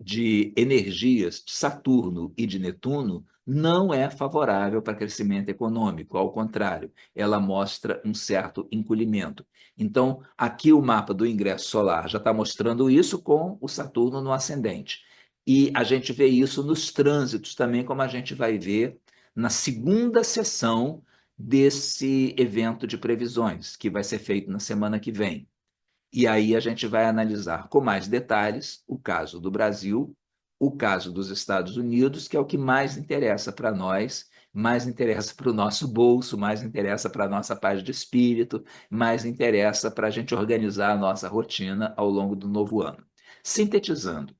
de energias de Saturno e de Netuno não é favorável para crescimento econômico, ao contrário, ela mostra um certo encolhimento. Então, aqui o mapa do ingresso solar já está mostrando isso com o Saturno no ascendente. E a gente vê isso nos trânsitos também, como a gente vai ver na segunda sessão desse evento de previsões, que vai ser feito na semana que vem. E aí a gente vai analisar com mais detalhes o caso do Brasil, o caso dos Estados Unidos, que é o que mais interessa para nós, mais interessa para o nosso bolso, mais interessa para a nossa paz de espírito, mais interessa para a gente organizar a nossa rotina ao longo do novo ano. Sintetizando,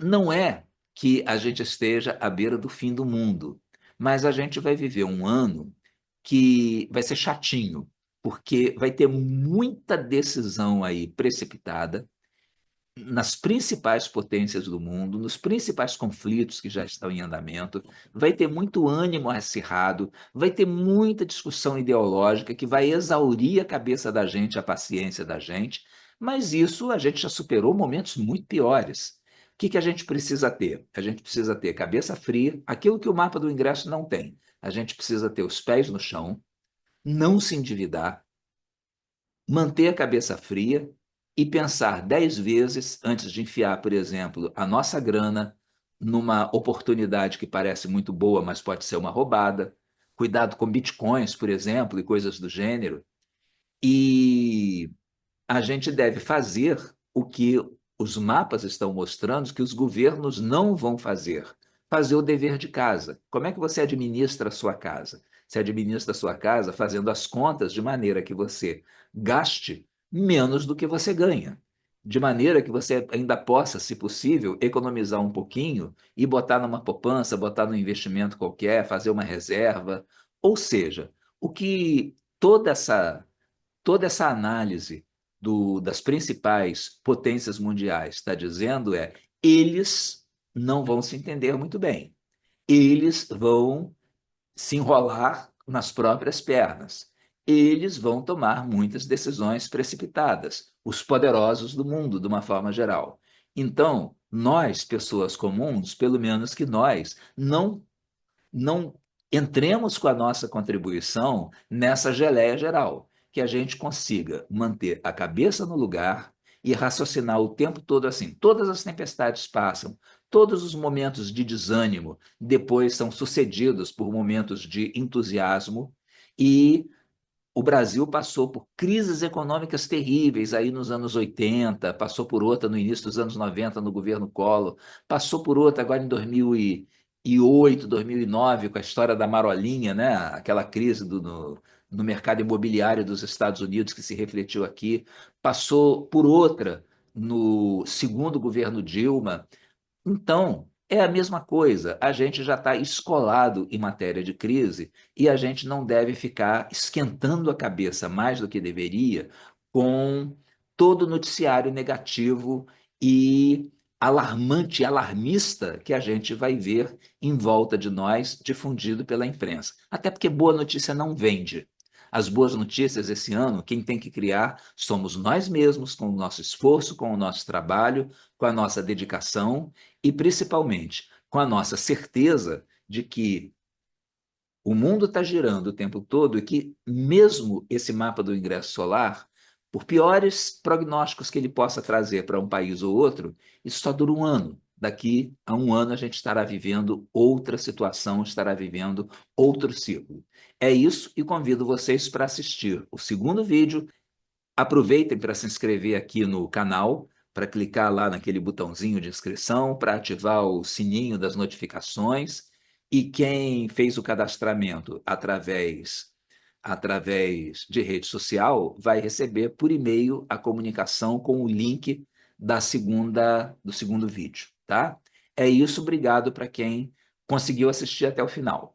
Não é que a gente esteja à beira do fim do mundo, mas a gente vai viver um ano que vai ser chatinho, porque vai ter muita decisão aí precipitada nas principais potências do mundo, nos principais conflitos que já estão em andamento, vai ter muito ânimo acirrado, vai ter muita discussão ideológica que vai exaurir a cabeça da gente, a paciência da gente, mas isso a gente já superou momentos muito piores. O que que a gente precisa ter? A gente precisa ter cabeça fria, aquilo que o mapa do ingresso não tem. A gente precisa ter os pés no chão, não se endividar, manter a cabeça fria e pensar 10 vezes antes de enfiar, por exemplo, a nossa grana numa oportunidade que parece muito boa, mas pode ser uma roubada. Cuidado com bitcoins, por exemplo, e coisas do gênero. E a gente deve fazer o que os mapas estão mostrando que os governos não vão fazer. Fazer o dever de casa. Como é que você administra a sua casa? Você administra a sua casa fazendo as contas de maneira que você gaste menos do que você ganha. De maneira que você ainda possa, se possível, economizar um pouquinho e botar numa poupança, botar num investimento qualquer, fazer uma reserva. Ou seja, o que toda essa análise das principais potências mundiais está dizendo é: eles não vão se entender muito bem, eles vão se enrolar nas próprias pernas, eles vão tomar muitas decisões precipitadas, os poderosos do mundo, de uma forma geral. Então, nós, pessoas comuns, pelo menos que nós, não entremos com a nossa contribuição nessa geleia geral, que a gente consiga manter a cabeça no lugar e raciocinar o tempo todo assim. Todas as tempestades passam, todos os momentos de desânimo depois são sucedidos por momentos de entusiasmo e o Brasil passou por crises econômicas terríveis aí nos anos 80, passou por outra no início dos anos 90 no governo Collor, passou por outra agora em 2008, 2009 com a história da Marolinha, né? Aquela crise no mercado imobiliário dos Estados Unidos que se refletiu aqui, passou por outra no segundo governo Dilma. Então, é a mesma coisa. A gente já está escolado em matéria de crise e a gente não deve ficar esquentando a cabeça mais do que deveria com todo o noticiário negativo e alarmante, alarmista que a gente vai ver em volta de nós, difundido pela imprensa. Até porque boa notícia não vende. As boas notícias esse ano, quem tem que criar somos nós mesmos, com o nosso esforço, com o nosso trabalho, com a nossa dedicação e, principalmente, com a nossa certeza de que o mundo está girando o tempo todo e que, mesmo esse mapa do ingresso solar, por piores prognósticos que ele possa trazer para um país ou outro, isso só dura um ano. Daqui a um ano a gente estará vivendo outra situação, estará vivendo outro ciclo. É isso e convido vocês para assistir o segundo vídeo. Aproveitem para se inscrever aqui no canal, para clicar lá naquele botãozinho de inscrição, para ativar o sininho das notificações. E quem fez o cadastramento através de rede social vai receber por e-mail a comunicação com o link do segundo vídeo, tá? É isso, obrigado para quem conseguiu assistir até o final.